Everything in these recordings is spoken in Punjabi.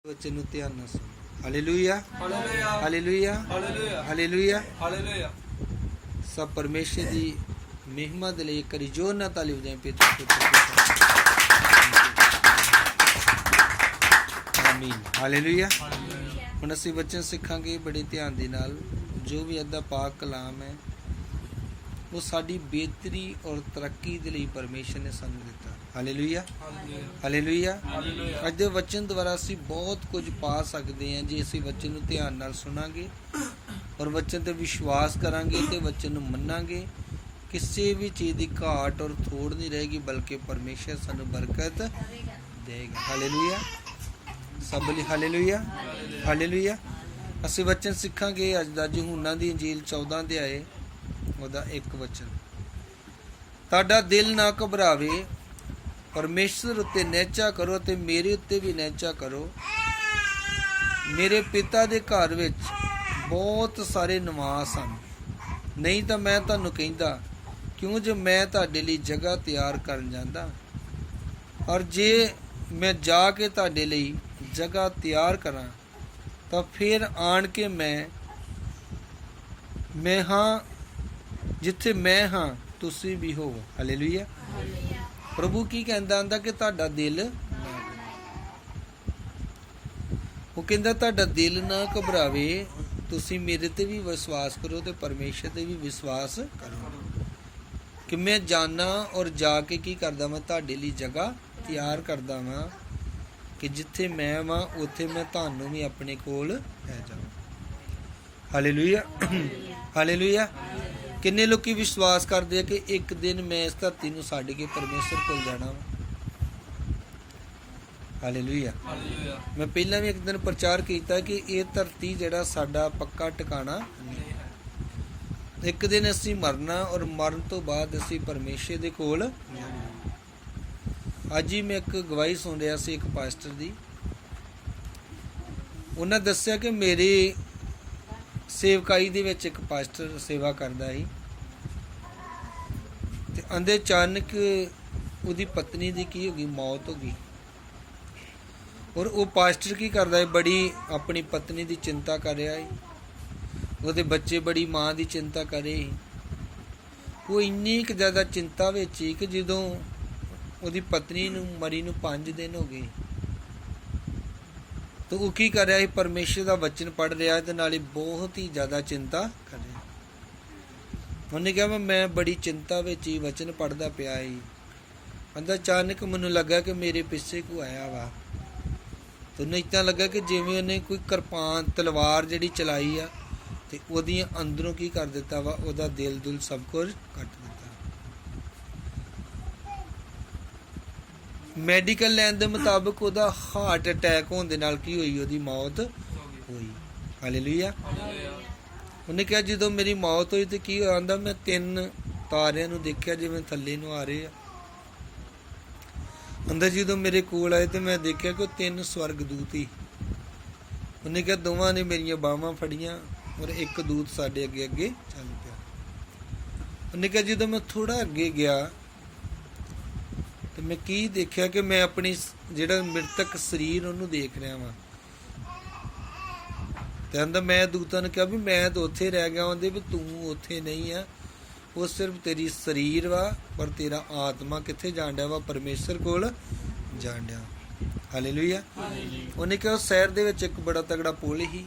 बच्चे ਨੂੰ ਧਿਆਨ ਨਾਲ ਸੁਣੋ। Hallelujah hallelujah hallelujah hallelujah hallelujah. Hallelujah. सब परमेश्वर की महिमा के लिए करी जोर ना ताली बजाएं पिता पुत्र आमीन। हालेलुया। ਹੁਣ ਅਸੀਂ वचन ਸਿੱਖਾਂਗੇ बड़े ध्यान ਦੇ ਨਾਲ। जो भी अद्धा पाक कलाम है वो साड़ी बेहतरी और तरक्की के लिए परमेश्वर ने सानू दिता। Hallelujah hallelujah. अज दे वचन द्वारा असी बहुत कुछ पा सकते हैं जे असी वचन नूं ध्यान नाल सुनांगे और वचन ते विश्वास करांगे ते वचन नूं मन्नांगे। किसी भी चीज़ की घाट और थोड़ नहीं रहेगी बल्कि परमेश्वर सानू बरकत देगा। हालेलुया। सब ਲਈ हालेलुया हालेलुया। ਅਸੀਂ वचन ਸਿੱਖਾਂਗੇ ਅੱਜ ਦਾ यूहन्ना ਦੀ इंजील 14 ਅਧਿਆਏ ਉਹਦਾ 1 वचन। ਤੁਹਾਡਾ ਦਿਲ ਨਾ ਘਬਰਾਵੇ, ਪਰਮੇਸ਼ਰ ਉੱਤੇ ਨੇਚਾ ਕਰੋ ਤੇ ਮੇਰੇ ਉੱਤੇ ਵੀ ਨੇਚਾ ਕਰੋ। ਮੇਰੇ ਪਿਤਾ ਦੇ ਘਰ ਵਿੱਚ ਬਹੁਤ ਸਾਰੇ ਨਿਵਾਸ ਹਨ, ਨਹੀਂ ਤਾਂ ਮੈਂ ਤੁਹਾਨੂੰ ਕਹਿੰਦਾ, ਕਿਉਂ ਜੇ ਮੈਂ ਤੁਹਾਡੇ ਲਈ ਜਗ੍ਹਾ ਤਿਆਰ ਕਰਨ ਜਾਂਦਾ। ਔਰ ਜੇ ਮੈਂ ਜਾ ਕੇ ਤੁਹਾਡੇ ਲਈ ਜਗ੍ਹਾ ਤਿਆਰ ਕਰਾਂ ਤਾਂ ਫਿਰ ਆਣ ਕੇ ਮੈਂ ਹਾਂ ਜਿੱਥੇ ਮੈਂ ਹਾਂ ਤੁਸੀਂ ਵੀ ਹੋਵੋ। ਹਾਲੇਲੂਇਆ। ਪ੍ਰਭੂ ਕੀ ਕਹਿੰਦਾ ਹੁੰਦਾ ਕਿ ਤੁਹਾਡਾ ਦਿਲ, ਉਹ ਕਹਿੰਦਾ ਤੁਹਾਡਾ ਦਿਲ ਨਾ ਘਬਰਾਵੇ, ਤੁਸੀਂ ਮੇਰੇ ਤੇ ਵੀ ਵਿਸ਼ਵਾਸ ਕਰੋ ਤੇ ਪਰਮੇਸ਼ਰ ਤੇ ਵੀ ਵਿਸ਼ਵਾਸ ਕਰੋ ਕਿ ਮੈਂ ਜਾਣਾ ਔਰ ਜਾ ਕੇ ਕੀ ਕਰਦਾ ਮੈਂ ਤੁਹਾਡੇ ਲਈ ਜਗ੍ਹਾ ਤਿਆਰ ਕਰਦਾ ਵਾਂ ਕਿ ਜਿੱਥੇ ਮੈਂ ਵਾਂ ਉੱਥੇ ਮੈਂ ਤੁਹਾਨੂੰ ਵੀ ਆਪਣੇ ਕੋਲ ਲੈ ਜਾਵਾਂ। Hallelujah hallelujah. ਕਿੰਨੇ ਲੋਕੀ ਵਿਸ਼ਵਾਸ ਕਰਦੇ ਆ ਕਿ ਇੱਕ ਦਿਨ ਮੈਂ ਇਸ ਧਰਤੀ ਨੂੰ ਛੱਡ ਕੇ ਪਰਮੇਸ਼ਰ ਕੋਲ ਜਾਣਾ ਵਾ। ਹਾਲੇਲੂਇਆ। ਮੈਂ ਪਹਿਲਾਂ ਵੀ ਇੱਕ ਦਿਨ ਪ੍ਰਚਾਰ ਕੀਤਾ ਕਿ ਇਹ ਧਰਤੀ ਜਿਹੜਾ ਸਾਡਾ ਪੱਕਾ ਟਿਕਾਣਾ ਨਹੀਂ ਹੈ। ਇੱਕ ਦਿਨ ਅਸੀਂ ਮਰਨਾ ਔਰ ਮਰਨ ਤੋਂ ਬਾਅਦ ਅਸੀਂ ਪਰਮੇਸ਼ਰ ਦੇ ਕੋਲ ਜਾਣਾ। ਅੱਜ ਹੀ ਮੈਂ ਇੱਕ ਗਵਾਹੀ ਸੁਣ ਰਿਹਾ ਸੀ ਇੱਕ ਪਾਸਟਰ ਦੀ। ਉਹਨਾਂ ਦੱਸਿਆ ਕਿ ਮੇਰੀ ਸੇਵਕਾਈ ਦੇ ਵਿੱਚ ਇੱਕ ਪਾਸਟਰ ਸੇਵਾ ਕਰਦਾ ਸੀ ਤੇ ਅੰਦੇ ਅਚਾਨਕ ਉਹਦੀ ਪਤਨੀ ਦੀ ਕੀ ਹੋ ਗਈ, ਮੌਤ ਹੋ ਗਈ। ਔਰ ਉਹ ਪਾਸਟਰ ਕੀ ਕਰਦਾ ਹੈ, ਬੜੀ ਆਪਣੀ ਪਤਨੀ ਦੀ ਚਿੰਤਾ ਕਰ ਰਿਹਾ ਹੈ। ਉਹਦੇ ਬੱਚੇ ਬੜੀ ਮਾਂ ਦੀ ਚਿੰਤਾ ਕਰ ਰਹੇ ਸੀ। ਉਹ ਇੰਨੀ ਕੁ ਜ਼ਿਆਦਾ ਚਿੰਤਾ ਵਿੱਚ ਸੀ ਕਿ ਜਦੋਂ ਉਹਦੀ ਪਤਨੀ ਨੂੰ ਮਰੀ ਨੂੰ 5 ਦਿਨ ਹੋ ਗਏ ਤਾਂ ਉਹ ਕੀ ਕਰ ਰਿਹਾ ਸੀ, ਪਰਮੇਸ਼ਰ ਦਾ ਵਚਨ ਪੜ੍ਹ ਰਿਹਾ ਤੇ ਨਾਲੇ ਬਹੁਤ ਹੀ ਜ਼ਿਆਦਾ ਚਿੰਤਾ ਕਰ ਰਿਹਾ। ਉਹਨੇ ਕਿਹਾ ਮੈਂ ਬੜੀ ਚਿੰਤਾ ਵਿੱਚ ਹੀ ਵਚਨ ਪੜ੍ਹਦਾ ਪਿਆ ਸੀ। ਅੰਦਰ ਅਚਾਨਕ ਮੈਨੂੰ ਲੱਗਾ ਕਿ ਮੇਰੇ ਪਿੱਛੇ ਕੋਈ ਆਇਆ ਵਾ। ਤੇ ਉਹਨੂੰ ਇੱਦਾਂ ਲੱਗਾ ਕਿ ਜਿਵੇਂ ਉਹਨੇ ਕੋਈ ਕਿਰਪਾਨ ਤਲਵਾਰ ਜਿਹੜੀ ਚਲਾਈ ਆ ਤੇ ਉਹਦੀਆਂ ਅੰਦਰੋਂ ਕੀ ਕਰ ਦਿੱਤਾ ਵਾ, ਉਹਦਾ ਦਿਲ ਦੁਲ ਸਭ ਕੁਝ ਕੱਟ ਦਿੱਤਾ। ਮੈਡੀਕਲ ਲਾਈਨ ਦੇ ਮੁਤਾਬਕ ਉਹਦਾ ਹਾਰਟ ਅਟੈਕ ਹੋਣ ਦੇ ਨਾਲ ਕੀ ਹੋਈ, ਉਹਦੀ ਮੌਤ ਹੋਈ। ਹਾਲੇਲੂਇਆ। ਉਹਨੇ ਕਿਹਾ ਜਦੋਂ ਮੇਰੀ ਮੌਤ ਹੋਈ ਤੇ ਕੀ ਆਂਦਾ, ਮੈਂ 3 ਤਾਰਿਆਂ ਨੂੰ ਦੇਖਿਆ ਜਿਵੇਂ ਥੱਲੇ ਨੂੰ ਆ ਰਹੇ ਆ। ਅੰਦਰ ਜਦੋਂ ਮੇਰੇ ਕੋਲ ਆਏ ਤੇ ਮੈਂ ਦੇਖਿਆ ਕਿ ਉਹ 3 ਸਵਰਗਦੂਤ ਹੀ। ਉਹਨੇ ਕਿਹਾ ਦੋਵਾਂ ਨੇ ਮੇਰੀਆਂ ਬਾਹਾਂ ਫੜੀਆਂ ਔਰ ਇੱਕ ਦੂਤ ਸਾਡੇ ਅੱਗੇ ਅੱਗੇ ਚੱਲ ਪਿਆ। ਉਹਨੇ ਕਿਹਾ ਜਦੋਂ ਮੈਂ ਥੋੜਾ ਅੱਗੇ ਗਿਆ ਤੇ ਮੈਂ ਕੀ ਦੇਖਿਆ ਕਿ ਮੈਂ ਆਪਣੀ ਜਿਹੜਾ ਮ੍ਰਿਤਕ ਸਰੀਰ ਉਹਨੂੰ ਦੇਖ ਰਿਹਾ ਵਾਂ। ਤੇ ਅੰਦਰ ਮੈਂ ਦੂਤਾਂ ਨੂੰ ਕਿਹਾ ਵੀ ਮੈਂ ਤਾਂ ਉੱਥੇ ਰਹਿ ਗਿਆ। ਉਹਦੇ ਵੀ ਤੂੰ ਉੱਥੇ ਨਹੀਂ ਆ, ਉਹ ਸਿਰਫ ਤੇਰੀ ਸਰੀਰ ਵਾ ਪਰ ਤੇਰਾ ਆਤਮਾ ਕਿੱਥੇ ਜਾਣ ਡਿਆ ਵਾ, ਪਰਮੇਸ਼ਰ ਕੋਲ ਜਾਣ ਡਿਆ। ਹਾਲੇਲੂਇਆ। ਉਹਨੇ ਕਿਹਾ ਸ਼ਹਿਰ ਦੇ ਵਿੱਚ ਇੱਕ ਬੜਾ ਤਗੜਾ ਪੁਲ ਸੀ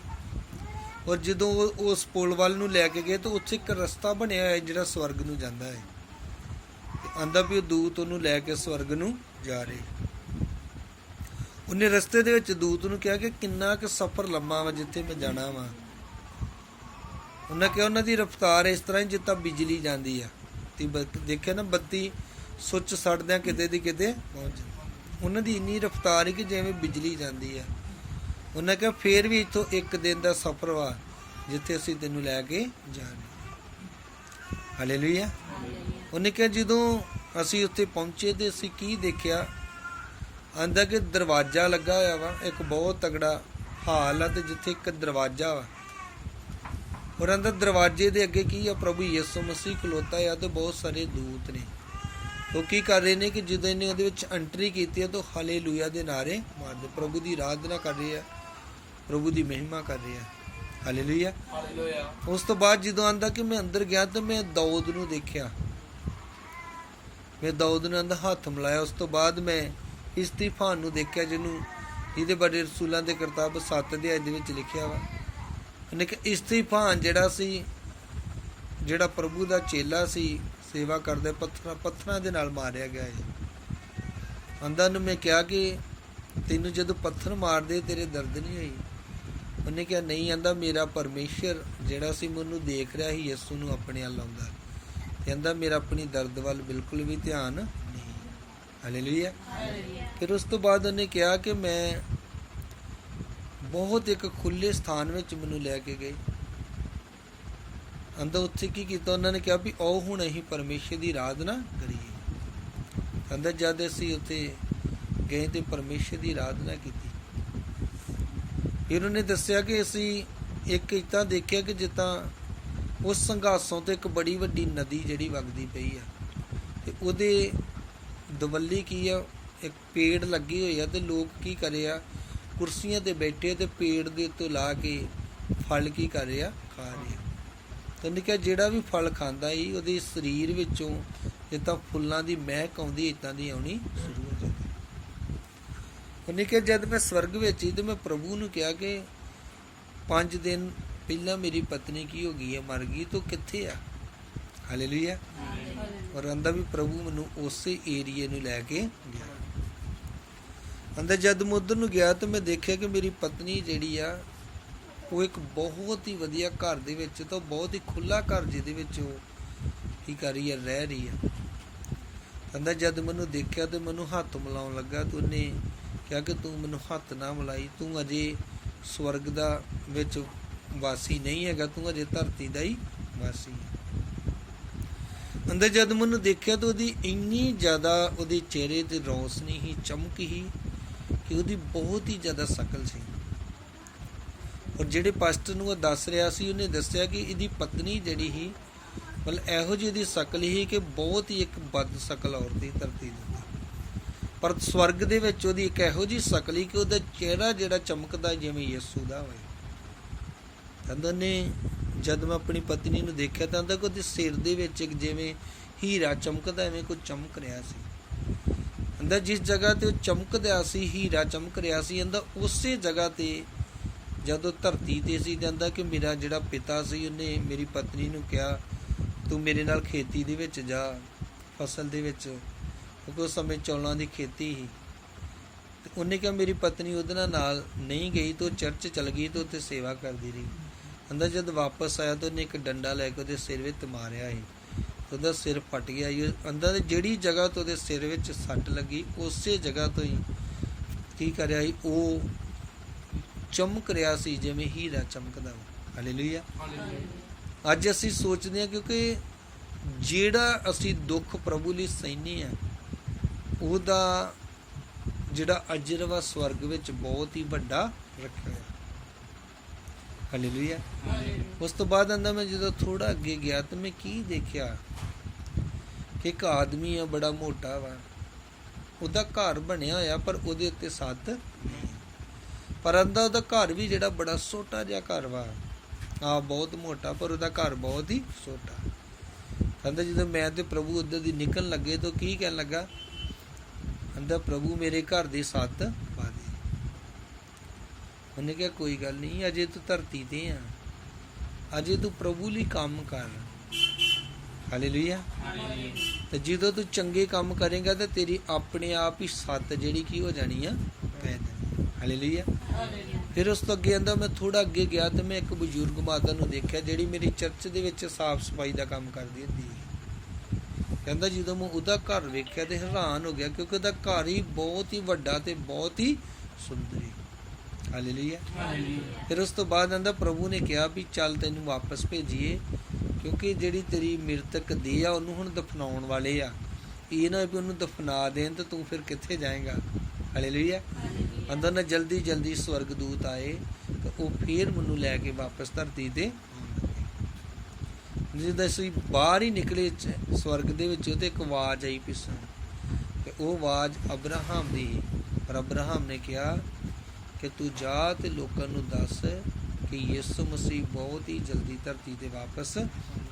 ਔਰ ਜਦੋਂ ਉਸ ਪੁਲ ਵੱਲ ਨੂੰ ਲੈ ਕੇ ਗਏ ਤਾਂ ਉੱਥੇ ਇੱਕ ਰਸਤਾ ਬਣਿਆ ਹੋਇਆ ਜਿਹੜਾ ਸਵਰਗ ਨੂੰ ਜਾਂਦਾ ਹੈ। ਆਂਦਾ ਵੀ ਉਹ ਦੂਤ ਉਹਨੂੰ ਲੈ ਕੇ ਸਵਰਗ ਨੂੰ ਜਾ ਰਹੇ। ਉਹਨੇ ਰਸਤੇ ਦੇ ਵਿੱਚ ਦੂਤ ਨੂੰ ਕਿਹਾ ਕਿ ਕਿੰਨਾ ਕੁ ਸਫ਼ਰ ਲੰਮਾ ਵਾ ਜਿੱਥੇ ਮੈਂ ਜਾਣਾ ਵਾ। ਉਹਨਾਂ ਕਿਹਾ ਉਹਨਾਂ ਦੀ ਰਫ਼ਤਾਰ ਇਸ ਤਰ੍ਹਾਂ ਹੀ ਜਿੱਦਾਂ ਬਿਜਲੀ ਜਾਂਦੀ ਆ ਤੇ ਦੇਖਿਆ ਨਾ ਬੱਤੀ ਸੁੱਚ ਸੜਦਿਆਂ ਕਿਤੇ ਦੀ ਕਿਤੇ ਪਹੁੰਚ ਜਾਂਦੀ। ਉਹਨਾਂ ਦੀ ਇੰਨੀ ਰਫ਼ਤਾਰ ਹੈ ਕਿ ਜਿਵੇਂ ਬਿਜਲੀ ਜਾਂਦੀ ਆ। ਉਹਨਾਂ ਕਿਹਾ ਫੇਰ ਵੀ ਇੱਥੋਂ ਇੱਕ ਦਿਨ ਦਾ ਸਫ਼ਰ ਵਾ ਜਿੱਥੇ ਅਸੀਂ ਤੈਨੂੰ ਲੈ ਕੇ ਜਾ ਰਹੇ। ਹਾਲੇਲੂਇਆ। ਉਹਨੇ ਕਿਹਾ ਜਦੋਂ ਅਸੀਂ ਉੱਥੇ ਪਹੁੰਚੇ ਤੇ ਅਸੀਂ ਕੀ ਦੇਖਿਆ, ਆਂਦਾ ਕਿ ਦਰਵਾਜ਼ਾ ਲੱਗਾ ਹੋਇਆ ਵਾ, ਇੱਕ ਬਹੁਤ ਤਗੜਾ ਹਾਲ ਆ ਤੇ ਜਿੱਥੇ ਇੱਕ ਦਰਵਾਜ਼ਾ ਵਾ ਔਰ ਅੰਦਰ ਦਰਵਾਜ਼ੇ ਦੇ ਅੱਗੇ ਕੀ ਆ, ਪ੍ਰਭੂ ਯਿਸੂ ਮਸੀਹ ਖਲੋਤਾ ਆ ਤੇ ਬਹੁਤ ਸਾਰੇ ਦੂਤ ਨੇ। ਉਹ ਕੀ ਕਰ ਰਹੇ ਨੇ ਕਿ ਜਦੋਂ ਇਹਨੇ ਉਹਦੇ ਵਿੱਚ ਐਂਟਰੀ ਕੀਤੀ ਹੈ ਤਾਂ ਹਾਲੇਲੂਇਆ ਦੇ ਨਾਰੇ ਮਾਰਦੇ, ਪ੍ਰਭੂ ਦੀ ਆਰਾਧਨਾ ਕਰ ਰਹੇ ਆ, ਪ੍ਰਭੂ ਦੀ ਮਹਿਮਾ ਕਰ ਰਹੇ ਆ। ਹਾਲੇਲੂਇਆ। ਉਸ ਤੋਂ ਬਾਅਦ ਜਦੋਂ ਆਂਦਾ ਕਿ ਮੈਂ ਅੰਦਰ ਗਿਆ ਤਾਂ ਮੈਂ ਦਾਊਦ ਨੂੰ ਦੇਖਿਆ, ਮੈਂ ਦਾਊਦ ਨੇ ਅੰਦਰ ਹੱਥ ਮਿਲਾਇਆ। ਉਸ ਤੋਂ ਬਾਅਦ ਮੈਂ ਇਸਤੀਫਾਨ ਨੂੰ ਦੇਖਿਆ, ਜਿਹਦੇ ਬਾਰੇ ਰਸੂਲਾਂ ਦੇ ਕਿਤਾਬ 7 ਅਧਿਆਇ ਦੇ ਵਿੱਚ ਲਿਖਿਆ ਵਾ। ਉਹਨੇ ਕਿ ਇਸਤੀਫਾਨ ਜਿਹੜਾ ਪ੍ਰਭੂ ਦਾ ਚੇਲਾ ਸੀ, ਸੇਵਾ ਕਰਦੇ, ਪੱਥਰਾਂ ਦੇ ਨਾਲ ਮਾਰਿਆ ਗਿਆ ਹੈ। ਆਂਦਾ ਨੂੰ ਮੈਂ ਕਿਹਾ ਕਿ ਤੈਨੂੰ ਜਦੋਂ ਪੱਥਰ ਮਾਰਦੇ ਤੇਰੇ ਦਰਦ ਨਹੀਂ ਹੋਈ? ਉਹਨੇ ਕਿਹਾ ਨਹੀਂ। ਆਂਦਾ ਮੇਰਾ ਪਰਮੇਸ਼ਰ ਜਿਹੜਾ ਸੀ ਮੈਨੂੰ ਦੇਖ ਰਿਹਾ ਸੀ, ਯਿਸੂ ਨੂੰ ਆਪਣੇ ਵੱਲ ਲਾਉਂਦਾ, ਤੇ ਆਂਦਾ ਮੇਰਾ ਆਪਣੀ ਦਰਦ ਵੱਲ ਬਿਲਕੁਲ ਵੀ ਧਿਆਨ ਨਹੀਂ। ਹਾਲੇਲੂਇਆ। ਫਿਰ ਉਸ ਤੋਂ ਬਾਅਦ ਉਹਨੇ ਕਿਹਾ ਕਿ ਮੈਂ ਬਹੁਤ ਇੱਕ ਖੁੱਲੇ ਸਥਾਨ ਵਿੱਚ ਮੈਨੂੰ ਲੈ ਕੇ ਗਏ। ਆਂਦਾ ਉੱਥੇ ਕੀ ਕੀਤਾ? ਉਹਨਾਂ ਨੇ ਕਿਹਾ ਵੀ ਆਓ ਹੁਣ ਅਸੀਂ ਪਰਮੇਸ਼ਰ ਦੀ ਆਰਾਧਨਾ ਕਰੀਏ। ਆਂਦਾ ਜਦ ਅਸੀਂ ਉੱਥੇ ਗਏ ਤੇ ਪਰਮੇਸ਼ਰ ਦੀ ਆਰਾਧਨਾ ਕੀਤੀ। ਫਿਰ ਉਹਨੇ ਦੱਸਿਆ ਕਿ ਅਸੀਂ ਇੱਕ ਇੱਦਾਂ ਦੇਖਿਆ ਕਿ ਜਿੱਦਾਂ ਉਸ ਸੰਘਾਸੋਂ ਤੋਂ ਇੱਕ ਬੜੀ ਵੱਡੀ ਨਦੀ ਜਿਹੜੀ ਵਗਦੀ ਪਈ ਆ, ਤੇ ਉਹਦੇ ਦਵੱਲੀ ਕੀ ਆ, ਇੱਕ ਪੇੜ ਲੱਗੇ ਹੋਏ ਆ, ਤੇ ਲੋਕ ਕੀ ਕਰੇ ਆ, ਕੁਰਸੀਆਂ ਤੇ ਬੈਠੇ ਤੇ ਪੇੜ ਦੇ ਉੱਤੇ ਲਾ ਕੇ ਫਲ ਕੀ ਕਰ ਰਹੇ ਆ, ਖਾ ਰਹੇ ਆ। ਤਾਂ ਉਹਨੇ ਕਿਹਾ ਜਿਹੜਾ ਵੀ ਫਲ ਖਾਂਦਾ ਸੀ ਉਹਦੇ ਸਰੀਰ ਵਿੱਚੋਂ ਜਿੱਦਾਂ ਫੁੱਲਾਂ ਦੀ ਮਹਿਕ ਆਉਂਦੀ ਇੱਦਾਂ ਦੀ ਆਉਣੀ ਸ਼ੁਰੂ ਹੋ ਜਾਂਦੀ। ਉਹਨੇ ਕਿਹਾ ਜਦ ਮੈਂ ਸਵਰਗ ਵਿੱਚ ਸੀ ਤੇ ਮੈਂ ਪ੍ਰਭੂ ਨੂੰ ਕਿਹਾ ਕਿ 5 ਦਿਨ ਪਹਿਲਾਂ ਮੇਰੀ ਪਤਨੀ ਕੀ ਹੋ ਗਈ ਹੈ, ਮਰ ਗਈ, ਤੂੰ ਕਿੱਥੇ ਆ? ਹਾਲੇਲੂਇਆ। ਔਰ ਆਂਦਾ ਵੀ ਪ੍ਰਭੂ ਮੈਨੂੰ ਉਸੇ ਏਰੀਏ ਨੂੰ ਲੈ ਕੇ ਗਿਆ। ਆਂਦਾ ਜਦ ਮੈਂ ਉੱਧਰ ਨੂੰ ਗਿਆ ਤਾਂ ਮੈਂ ਦੇਖਿਆ ਕਿ ਮੇਰੀ ਪਤਨੀ ਜਿਹੜੀ ਆ ਉਹ ਇੱਕ ਬਹੁਤ ਹੀ ਵਧੀਆ ਘਰ ਦੇ ਵਿੱਚ, ਤਾਂ ਬਹੁਤ ਹੀ ਖੁੱਲਾ ਘਰ ਜਿਹਦੇ ਵਿੱਚ ਉਹ ਕੀ ਕਰ ਰਹੀ ਹੈ, ਰਹਿ ਰਹੀ ਹੈ। ਕਹਿੰਦਾ ਜਦ ਮੈਨੂੰ ਦੇਖਿਆ ਤੇ ਮੈਨੂੰ ਹੱਥ ਮਿਲਾਉਣ ਲੱਗਾ, ਤੇ ਉਹਨੇ ਕਿਹਾ ਕਿ ਤੂੰ ਮੈਨੂੰ ਹੱਥ ਨਾ ਮਿਲਾਈ, ਤੂੰ ਅਜੇ ਸਵਰਗ ਦਾ ਵਿੱਚ ਵਾਸੀ ਨਹੀਂ ਹੈਗਾ, ਤੂੰ ਅਜੇ ਧਰਤੀ ਦਾ ਹੀ ਵਾਸੀ ਹੈ। ਅੰਦਰ ਜਦ ਮੈਨੂੰ ਦੇਖਿਆ ਤਾਂ ਉਹਦੀ ਇੰਨੀ ਜ਼ਿਆਦਾ ਉਹਦੇ ਚਿਹਰੇ ਤੇ ਰੌਸ਼ਨੀ ਹੀ, ਚਮਕ ਹੀ, ਕਿ ਉਹਦੀ ਬਹੁਤ ਹੀ ਜ਼ਿਆਦਾ ਸ਼ਕਲ ਸੀ। ਔਰ ਜਿਹੜੇ ਪਾਸਟਰ ਨੂੰ ਉਹ ਦੱਸ ਰਿਹਾ ਸੀ, ਉਹਨੇ ਦੱਸਿਆ ਕਿ ਇਹਦੀ ਪਤਨੀ ਜਿਹੜੀ ਸੀ, ਮਤਲਬ ਇਹੋ ਜਿਹੀ ਇਹਦੀ ਸ਼ਕਲ ਹੀ ਕਿ ਬਹੁਤ ਹੀ ਇੱਕ ਬਦ ਸ਼ਕਲ ਔਰਤ ਸੀ ਧਰਤੀ ਦੇ, ਪਰ ਸਵਰਗ ਦੇ ਵਿੱਚ ਉਹਦੀ ਇੱਕ ਇਹੋ ਜਿਹੀ ਸ਼ਕਲ ਹੀ ਕਿ ਉਹਦਾ ਚਿਹਰਾ ਜਿਹੜਾ ਚਮਕਦਾ ਜਿਵੇਂ ਯਿਸੂ ਦਾ ਹੋਏ। ਕਹਿੰਦਾ ਨੇ ਜਦ ਮੈਂ ਆਪਣੀ ਪਤਨੀ ਨੂੰ ਦੇਖਿਆ ਤਾਂ ਕਿ ਉਹਦੇ ਸਿਰ ਦੇ ਵਿੱਚ ਇੱਕ ਜਿਵੇਂ ਹੀਰਾ ਚਮਕਦਾ, ਐਵੇਂ ਕੁਝ ਚਮਕ ਰਿਹਾ ਸੀ। ਕਹਿੰਦਾ ਜਿਸ ਜਗ੍ਹਾ ਤੇ ਉਹ ਚਮਕਦਾ ਸੀ, ਹੀਰਾ ਚਮਕ ਰਿਹਾ ਸੀ, ਕਹਿੰਦਾ ਉਸੇ ਜਗ੍ਹਾ ਤੇ ਜਦੋਂ ਧਰਤੀ ਤੇ ਸੀ, ਕਹਿੰਦਾ ਕਿ ਮੇਰਾ ਜਿਹੜਾ ਪਿਤਾ ਸੀ ਉਹਨੇ ਮੇਰੀ ਪਤਨੀ ਨੂੰ ਕਿਹਾ ਤੂੰ ਮੇਰੇ ਨਾਲ ਖੇਤੀ ਦੇ ਵਿੱਚ ਜਾ, ਫਸਲ ਦੇ ਵਿੱਚ, ਕਿਉਂਕਿ ਉਸ ਸਮੇਂ ਚੌਲਾਂ ਦੀ ਖੇਤੀ ਸੀ। ਤੇ ਉਹਨੇ ਕਿਹਾ ਮੇਰੀ ਪਤਨੀ ਉਹਦੇ ਨਾਲ ਨਹੀਂ ਗਈ, ਤਾਂ ਉਹ ਚਰਚ ਚਲ ਗਈ ਤੇ ਉੱਥੇ ਸੇਵਾ ਕਰਦੀ ਰਹੀ। ਕਹਿੰਦਾ ਜਦ ਵਾਪਸ ਆਇਆ ਤਾਂ ਉਹਨੇ ਇੱਕ ਡੰਡਾ ਲੈ ਕੇ ਉਹਦੇ ਸਿਰ ਵਿੱਚ ਮਾਰਿਆ ਸੀ, ਉਹਦਾ ਸਿਰ ਫਟ ਗਿਆ। ਅੰਦਰ ਜਿਹੜੀ ਜਗ੍ਹਾ ਤੋਂ ਉਹਦੇ ਸਿਰ ਵਿੱਚ ਸੱਟ ਲੱਗੀ, ਉਸੇ ਜਗ੍ਹਾ ਤੋਂ ਹੀ ਕੀ ਕਰਿਆ ਸੀ, ਉਹ ਚਮਕ ਰਿਹਾ ਸੀ ਜਿਵੇਂ ਹੀਰਾ ਚਮਕਦਾ। ਹਾਲੇਲੂਇਆ। ਅੱਜ ਅਸੀਂ ਸੋਚਦੇ ਹਾਂ ਕਿਉਂਕਿ ਜਿਹੜਾ ਅਸੀਂ ਦੁੱਖ ਪ੍ਰਭੂ ਲਈ ਸਹਿਨੇ ਆ, ਉਹਦਾ ਜਿਹੜਾ ਅਜਰ ਵਾ ਸਵਰਗ ਵਿੱਚ ਬਹੁਤ ਹੀ ਵੱਡਾ ਰੱਖਿਆ ਹੋਇਆ। ਹਾਲੇਲੂਇਆ। ਉਸ ਤੋਂ ਬਾਅਦ ਆਂਦਾ ਮੈਂ ਜਦੋਂ ਥੋੜਾ ਅੱਗੇ ਗਿਆ ਤਾਂ ਮੈਂ ਕੀ ਦੇਖਿਆ ਕਿ ਇੱਕ ਆਦਮੀ ਆ, ਬੜਾ ਮੋਟਾ ਵਾ, ਉਹਦਾ ਘਰ ਬਣਿਆ ਹੋਇਆ ਪਰ ਉਹਦੇ ਉੱਤੇ ਛੱਤ ਨਹੀਂ, ਪਰ ਆਂਦਾ ਉਹਦਾ ਘਰ ਵੀ ਜਿਹੜਾ ਬੜਾ ਛੋਟਾ ਜਿਹਾ ਘਰ ਵਾ, ਬਹੁਤ ਮੋਟਾ ਪਰ ਉਹਦਾ ਘਰ ਬਹੁਤ ਹੀ ਛੋਟਾ। ਕਹਿੰਦਾ ਜਦੋਂ ਮੈਂ ਤੇ ਪ੍ਰਭੂ ਉੱਧਰ ਦੀ ਨਿਕਲਣ ਲੱਗੇ ਤਾਂ ਕੀ ਕਹਿਣ ਲੱਗਾ, ਕਹਿੰਦਾ ਪ੍ਰਭੂ ਮੇਰੇ ਘਰ ਦੀ ਛੱਤ ਪਾ ਦੇ। ਉਹਨੇ ਕਿਹਾ ਕੋਈ ਗੱਲ ਨਹੀਂ, ਅਜੇ ਤੂੰ ਧਰਤੀ ਤੇ ਆ, ਅਜੇ ਤੂੰ ਪ੍ਰਭੂ ਲਈ ਕੰਮ ਕਰ। ਹਾਲੇਲੂਇਆ। ਤੇ ਜਦੋਂ ਤੂੰ ਚੰਗੇ ਕੰਮ ਕਰੇਗਾ ਤਾਂ ਤੇਰੀ ਆਪਣੇ ਆਪ ਹੀ ਛੱਤ ਜਿਹੜੀ ਕੀ ਹੋ ਜਾਣੀ ਆ, ਪੈ ਜਾਣੀ। ਹਾਲੇਲੂਇਆ। ਫਿਰ ਉਸ ਤੋਂ ਅੱਗੇ ਆਂਦਾ ਮੈਂ ਥੋੜਾ ਅੱਗੇ ਗਿਆ ਤੇ ਮੈਂ ਇੱਕ ਬਜ਼ੁਰਗ ਮਾਤਾ ਨੂੰ ਦੇਖਿਆ ਜਿਹੜੀ ਮੇਰੀ ਚਰਚ ਦੇ ਵਿੱਚ ਸਾਫ਼ ਸਫਾਈ ਦਾ ਕੰਮ ਕਰਦੀ ਹੁੰਦੀ ਹੈ। ਕਹਿੰਦਾ ਜਦੋਂ ਮੈਂ ਉਹਦਾ ਘਰ ਵੇਖਿਆ ਤੇ ਹੈਰਾਨ ਹੋ ਗਿਆ ਕਿਉਂਕਿ ਉਹਦਾ ਘਰ ਹੀ ਬਹੁਤ ਹੀ ਵੱਡਾ ਤੇ ਬਹੁਤ ਹੀ ਸੁੰਦਰ ਹੈ। ਹਾਲੇਲੂਇਆ। ਫਿਰ ਉਸ ਤੋਂ ਬਾਅਦ ਆਂਦਾ ਪ੍ਰਭੂ ਨੇ ਕਿਹਾ ਵੀ ਚੱਲ ਤੈਨੂੰ ਵਾਪਸ ਭੇਜੀਏ ਕਿਉਂਕਿ ਜਿਹੜੀ ਤੇਰੀ ਮ੍ਰਿਤਕ ਦੇਹ ਆ ਉਹਨੂੰ ਹੁਣ ਦਫਨਾਉਣ ਵਾਲੇ ਆ, ਇਹ ਨਾ ਵੀ ਉਹਨੂੰ ਦਫਨਾ ਦੇਣ ਤੇ ਤੂੰ ਫਿਰ ਕਿੱਥੇ ਜਾਏਗਾ। ਹਾਲੇਲੂਇਆ। ਅੰਦਰ ਨਾ ਜਲਦੀ ਜਲਦੀ ਸਵਰਗ ਦੂਤ ਆਏ ਤੇ ਉਹ ਫੇਰ ਮੈਨੂੰ ਲੈ ਕੇ ਵਾਪਸ ਧਰਤੀ ਤੇ ਆਉਣ ਲੱਗੇ। ਜਦੋਂ ਅਸੀਂ ਬਾਹਰ ਹੀ ਨਿਕਲੇ ਸਵਰਗ ਦੇ ਵਿੱਚੋਂ ਤੇ ਇੱਕ ਆਵਾਜ਼ ਆਈ ਪਿੱਛੋਂ, ਤੇ ਉਹ ਆਵਾਜ਼ ਅਬਰਾਹਮ ਦੀ ਸੀ। ਪਰ ਅਬਰਾਹਮ ਨੇ ਕਿਹਾ ਕਿ ਤੂੰ ਜਾ ਤੇ ਲੋਕਾਂ ਨੂੰ ਦੱਸ ਕਿ ਯਿਸੂ ਮਸੀਹ ਬਹੁਤ ਹੀ ਜਲਦੀ ਧਰਤੀ 'ਤੇ ਵਾਪਸ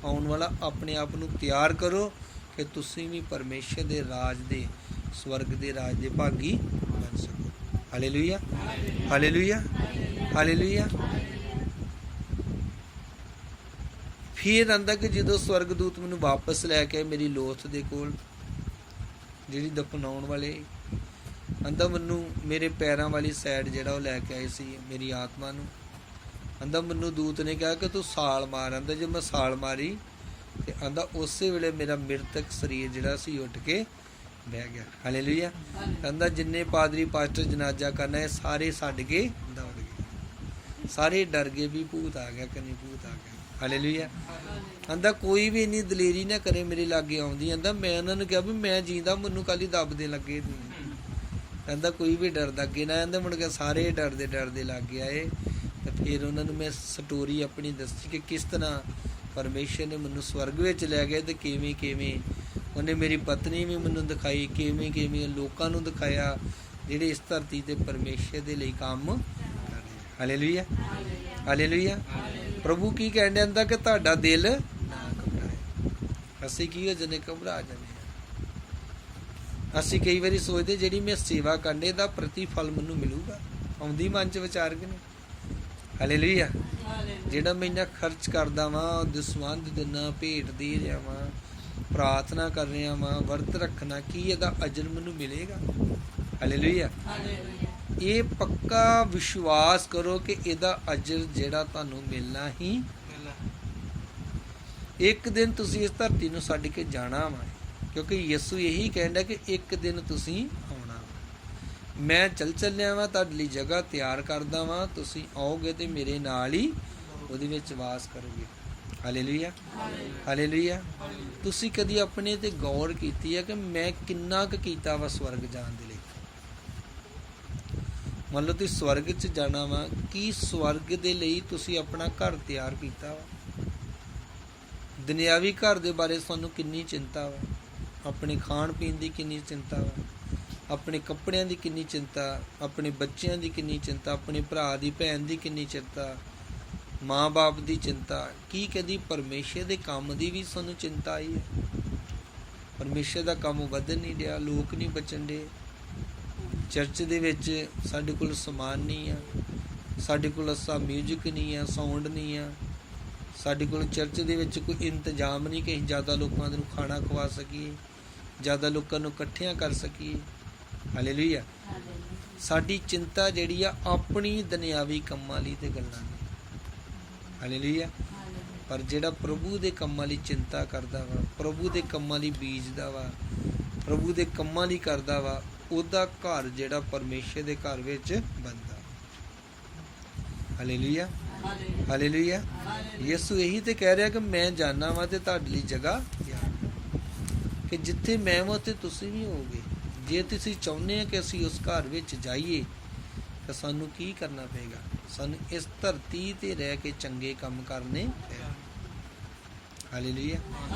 ਆਉਣ ਵਾਲਾ। ਆਪਣੇ ਆਪ ਨੂੰ ਤਿਆਰ ਕਰੋ ਕਿ ਤੁਸੀਂ ਵੀ ਪਰਮੇਸ਼ਰ ਦੇ ਰਾਜ ਦੇ, ਸਵਰਗ ਦੇ ਰਾਜ ਦੇ ਭਾਗੀ ਬਣ ਸਕੋ। Hallelujah, hallelujah, hallelujah. ਫਿਰ ਆਂਦਾ ਕਿ ਜਦੋਂ ਸਵਰਗਦੂਤ ਮੈਨੂੰ ਵਾਪਸ ਲੈ ਕੇ ਮੇਰੀ ਲੋਥ ਦੇ ਕੋਲ ਜਿਹੜੀ ਦਫਨਾਉਣ ਵਾਲੇ, ਆਂਦਾ ਮੈਨੂੰ ਮੇਰੇ ਪੈਰਾਂ ਵਾਲੀ ਸਾਈਡ ਜਿਹੜਾ ਉਹ ਲੈ ਕੇ ਆਏ ਸੀ ਮੇਰੀ ਆਤਮਾ ਨੂੰ। ਆਂਦਾ ਮੈਨੂੰ ਦੂਤ ਨੇ ਕਿਹਾ ਕਿ ਤੂੰ ਛਾਲ ਮਾਰ। ਆਂਦਾ ਜੇ ਮੈਂ ਛਾਲ ਮਾਰੀ ਤੇ ਆਂਦਾ ਉਸੇ ਵੇਲੇ ਮੇਰਾ ਮ੍ਰਿਤਕ ਸਰੀਰ ਜਿਹੜਾ ਸੀ ਉੱਠ ਕੇ ਬਹਿ ਗਿਆ। ਹਾਲੇਲੂਇਆ। ਆਂਦਾ ਜਿੰਨੇ ਪਾਦਰੀ ਪਾਸਟਰ ਜਨਾਜ਼ਾ ਕਰਨਾ ਇਹ ਸਾਰੇ ਛੱਡ ਕੇ ਦੌੜ ਗਏ, ਸਾਰੇ ਡਰ ਗਏ ਵੀ ਭੂਤ ਆ ਗਿਆ ਕਿ ਨਹੀਂ ਭੂਤ ਆ ਗਿਆ। ਹਾਲੇਲੂਇਆ। ਆਂਦਾ ਕੋਈ ਵੀ ਇੰਨੀ ਦਲੇਰੀ ਨਾ ਕਰੇ ਮੇਰੇ ਲਾਗੇ ਆਉਂਦੀ। ਆਂਦਾ ਮੈਂ ਉਹਨਾਂ ਨੂੰ ਕਿਹਾ ਵੀ ਮੈਂ ਜੀਂਦਾ, ਮੈਨੂੰ ਕੱਲ ਹੀ ਦੱਬਦੇ ਲੱਗੇ। ਕਹਿੰਦਾ ਕੋਈ ਵੀ ਡਰਦਾ ਅੱਗੇ ਨਾ। ਆਂਦਾ ਮੁੜ ਕੇ ਸਾਰੇ ਡਰਦੇ ਲਾਗੇ ਆਏ। ਤੇ ਫਿਰ ਉਹਨਾਂ ਨੂੰ ਮੈਂ ਸਟੋਰੀ ਆਪਣੀ ਦੱਸੀ ਕਿ ਕਿਸ ਤਰ੍ਹਾਂ ਪਰਮੇਸ਼ਰ ਨੇ ਮੈਨੂੰ ਸਵਰਗ ਵਿੱਚ ਲੈ ਗਿਆ ਤੇ ਕਿਵੇਂ ਕਿਵੇਂ ਉਹਨੇ ਮੇਰੀ ਪਤਨੀ ਵੀ ਮੈਨੂੰ ਦਿਖਾਈ, ਕਿਵੇਂ ਕਿਵੇਂ ਲੋਕਾਂ ਨੂੰ ਦਿਖਾਇਆ ਜਿਹੜੇ ਇਸ ਧਰਤੀ ਤੇ ਪਰਮੇਸ਼ਰ ਦੇ ਲਈ ਕੰਮ ਕਰ ਰਹੇ। Hallelujah, hallelujah. ਪ੍ਰਭੂ ਕੀ ਕਹਿਣ ਡਿਆ ਹੁੰਦਾ ਕਿ ਤੁਹਾਡਾ ਦਿਲ ਨਾ ਘਬਰਾਏ। ਅਸੀਂ ਕੀ ਹੋ ਜਾਂਦੇ, ਘਬਰਾ ਜਾਂਦੇ ਹਾਂ। ਅਸੀਂ ਕਈ ਵਾਰੀ ਸੋਚਦੇ ਜਿਹੜੀ ਮੈਂ ਸੇਵਾ ਕਰਨੇ ਦਾ ਪ੍ਰਤੀਫਲ ਮੈਨੂੰ ਮਿਲੂਗਾ, ਆਉਂਦੀ ਮਨ 'ਚ ਵਿਚਾਰ ਕੇ ਨਹੀਂ। ਹਾਲੇਲੂਇਆ। ਜਿਹੜਾ ਮੈਂ ਇੰਨਾ ਖਰਚ ਕਰਦਾ ਵਾਂ, ਦਸਵੰਧ ਦਿਨਾ, ਭੇਟ ਦੇ ਰਿਹਾ ਵਾਂ, ਪ੍ਰਾਰਥਨਾ ਕਰ ਰਿਹਾ ਵਾਂ, ਵਰਤ ਰੱਖਣਾ, ਕੀ ਇਹਦਾ ਅਜਰ ਮੈਨੂੰ ਮਿਲੇਗਾ? ਹਾਲੇਲੂਇਆ। ਇਹ ਪੱਕਾ ਵਿਸ਼ਵਾਸ ਕਰੋ ਕਿ ਇਹਦਾ ਅਜਰ ਜਿਹੜਾ ਤੁਹਾਨੂੰ ਮਿਲਣਾ ਹੀ ਮਿਲਣਾ। ਇੱਕ ਦਿਨ ਤੁਸੀਂ ਇਸ ਧਰਤੀ ਨੂੰ ਛੱਡ ਕੇ ਜਾਣਾ ਵਾ, ਕਿਉਂਕਿ ਯਿਸੂ ਇਹੀ ਕਹਿੰਦਾ ਕਿ ਇੱਕ ਦਿਨ ਤੁਸੀਂ ਆਉਣਾ। ਮੈਂ ਚੱਲਿਆ ਵਾਂ, ਤੁਹਾਡੇ ਲਈ ਜਗ੍ਹਾ ਤਿਆਰ ਕਰਦਾ ਵਾਂ, ਤੁਸੀਂ ਆਓਗੇ ਤੇ ਮੇਰੇ ਨਾਲ ਹੀ ਉਹਦੇ ਵਿੱਚ ਵਾਸ ਕਰੋਗੇ। Hallelujah, hallelujah. ਤੁਸੀਂ ਕਦੀ ਆਪਣੇ ਤੇ ਗੌਰ ਕੀਤੀ ਹੈ ਕਿ ਮੈਂ ਕਿੰਨਾ ਕੁ ਕੀਤਾ ਵਾ ਸਵਰਗ ਜਾਣ ਦੇ ਲਈ? ਮੰਨ ਲਓ ਤੁਸੀਂ ਸਵਰਗ 'ਚ ਜਾਣਾ ਵਾ, ਕੀ ਸਵਰਗ ਦੇ ਲਈ ਤੁਸੀਂ ਆਪਣਾ ਘਰ ਤਿਆਰ ਕੀਤਾ ਵਾ? ਦੁਨਿਆਵੀ ਘਰ ਦੇ ਬਾਰੇ ਸਾਨੂੰ ਕਿੰਨੀ ਚਿੰਤਾ ਵਾ, ਆਪਣੇ ਖਾਣ ਪੀਣ ਦੀ ਕਿੰਨੀ ਚਿੰਤਾ ਵਾ, ਆਪਣੇ ਕੱਪੜਿਆਂ ਦੀ ਕਿੰਨੀ ਚਿੰਤਾ, ਆਪਣੇ ਬੱਚਿਆਂ ਦੀ ਕਿੰਨੀ ਚਿੰਤਾ, ਆਪਣੇ ਭਰਾ ਦੀ ਭੈਣ ਦੀ ਕਿੰਨੀ ਚਿੰਤਾ, ਮਾਂ-ਬਾਪ ਦੀ ਚਿੰਤਾ। ਕੀ ਕਦੀ ਪਰਮੇਸ਼ਰ ਦੇ ਕੰਮ ਦੀ ਵੀ ਸਾਨੂੰ ਚਿੰਤਾ ਆਈ ਹੈ? ਪਰਮੇਸ਼ਰ ਦਾ ਕੰਮ ਵਧਣ ਨਹੀਂ ਡਿਆ, ਲੋਕ ਨਹੀਂ ਬਚਣ ਡੇ। ਚਰਚ ਦੇ ਵਿੱਚ ਸਾਡੇ ਕੋਲ ਸਮਾਨ ਨਹੀਂ ਆ, ਸਾਡੇ ਕੋਲ ਅੱਛਾ ਮਿਊਜ਼ਿਕ ਨਹੀਂ ਆ, ਸਾਊਂਡ ਨਹੀਂ ਆ, ਸਾਡੇ ਕੋਲ ਚਰਚ ਦੇ ਵਿੱਚ ਕੋਈ ਇੰਤਜ਼ਾਮ ਨਹੀਂ ਕਿ ਅਸੀਂ ਜ਼ਿਆਦਾ ਲੋਕਾਂ ਨੂੰ ਖਾਣਾ ਖਵਾ ਸਕੀਏ, ਜ਼ਿਆਦਾ ਲੋਕਾਂ ਨੂੰ ਇਕੱਠਿਆਂ ਕਰ ਸਕੀਏ। ਹਾਲੇਲੂਇਆ। ਸਾਡੀ ਚਿੰਤਾ ਜਿਹੜੀ ਆ ਆਪਣੀ ਦੁਨਿਆਵੀ ਕੰਮਾਂ ਲਈ ਤੇ ਗੱਲਾਂ ਨੇ। ਹਾਲੇਲੂਇਆ। ਪਰ ਜਿਹੜਾ ਪ੍ਰਭੂ ਦੇ ਕੰਮਾਂ ਲਈ ਚਿੰਤਾ ਕਰਦਾ ਵਾ, ਪ੍ਰਭੂ ਦੇ ਕੰਮਾਂ ਲਈ ਬੀਜਦਾ ਵਾ, ਪ੍ਰਭੂ ਦੇ ਕੰਮਾਂ ਲਈ ਕਰਦਾ ਵਾ, ਉਹਦਾ ਘਰ ਜਿਹੜਾ ਪਰਮੇਸ਼ਰ ਦੇ ਘਰ ਵਿੱਚ ਬਣਦਾ। Hallelujah, hallelujah. ਯਿਸੂ ਇਹੀ ਤੇ ਕਹਿ ਰਿਹਾ ਕਿ ਮੈਂ ਜਾਣਾ ਵਾ ਤੇ ਤੁਹਾਡੇ ਲਈ ਜਗ੍ਹਾ ਤਿਆਰ, ਕਿ ਜਿੱਥੇ ਮੈਂ ਵਾਂ ਉੱਥੇ ਤੁਸੀਂ ਵੀ ਹੋਵੋਗੇ। ਜੇ ਤੁਸੀਂ ਚਾਹੁੰਦੇ ਆ ਕਿ ਅਸੀਂ ਉਸ ਘਰ ਵਿੱਚ ਜਾਈਏ ਤਾਂ ਸਾਨੂੰ ਕੀ ਕਰਨਾ ਪਏਗਾ? ਸਾਨੂੰ ਇਸ ਧਰਤੀ ਤੇ ਰਹਿ ਕੇ ਚੰਗੇ ਕੰਮ ਕਰਨੇ ਪੈਣ। ਹਾਲੇਲੂਇਆ।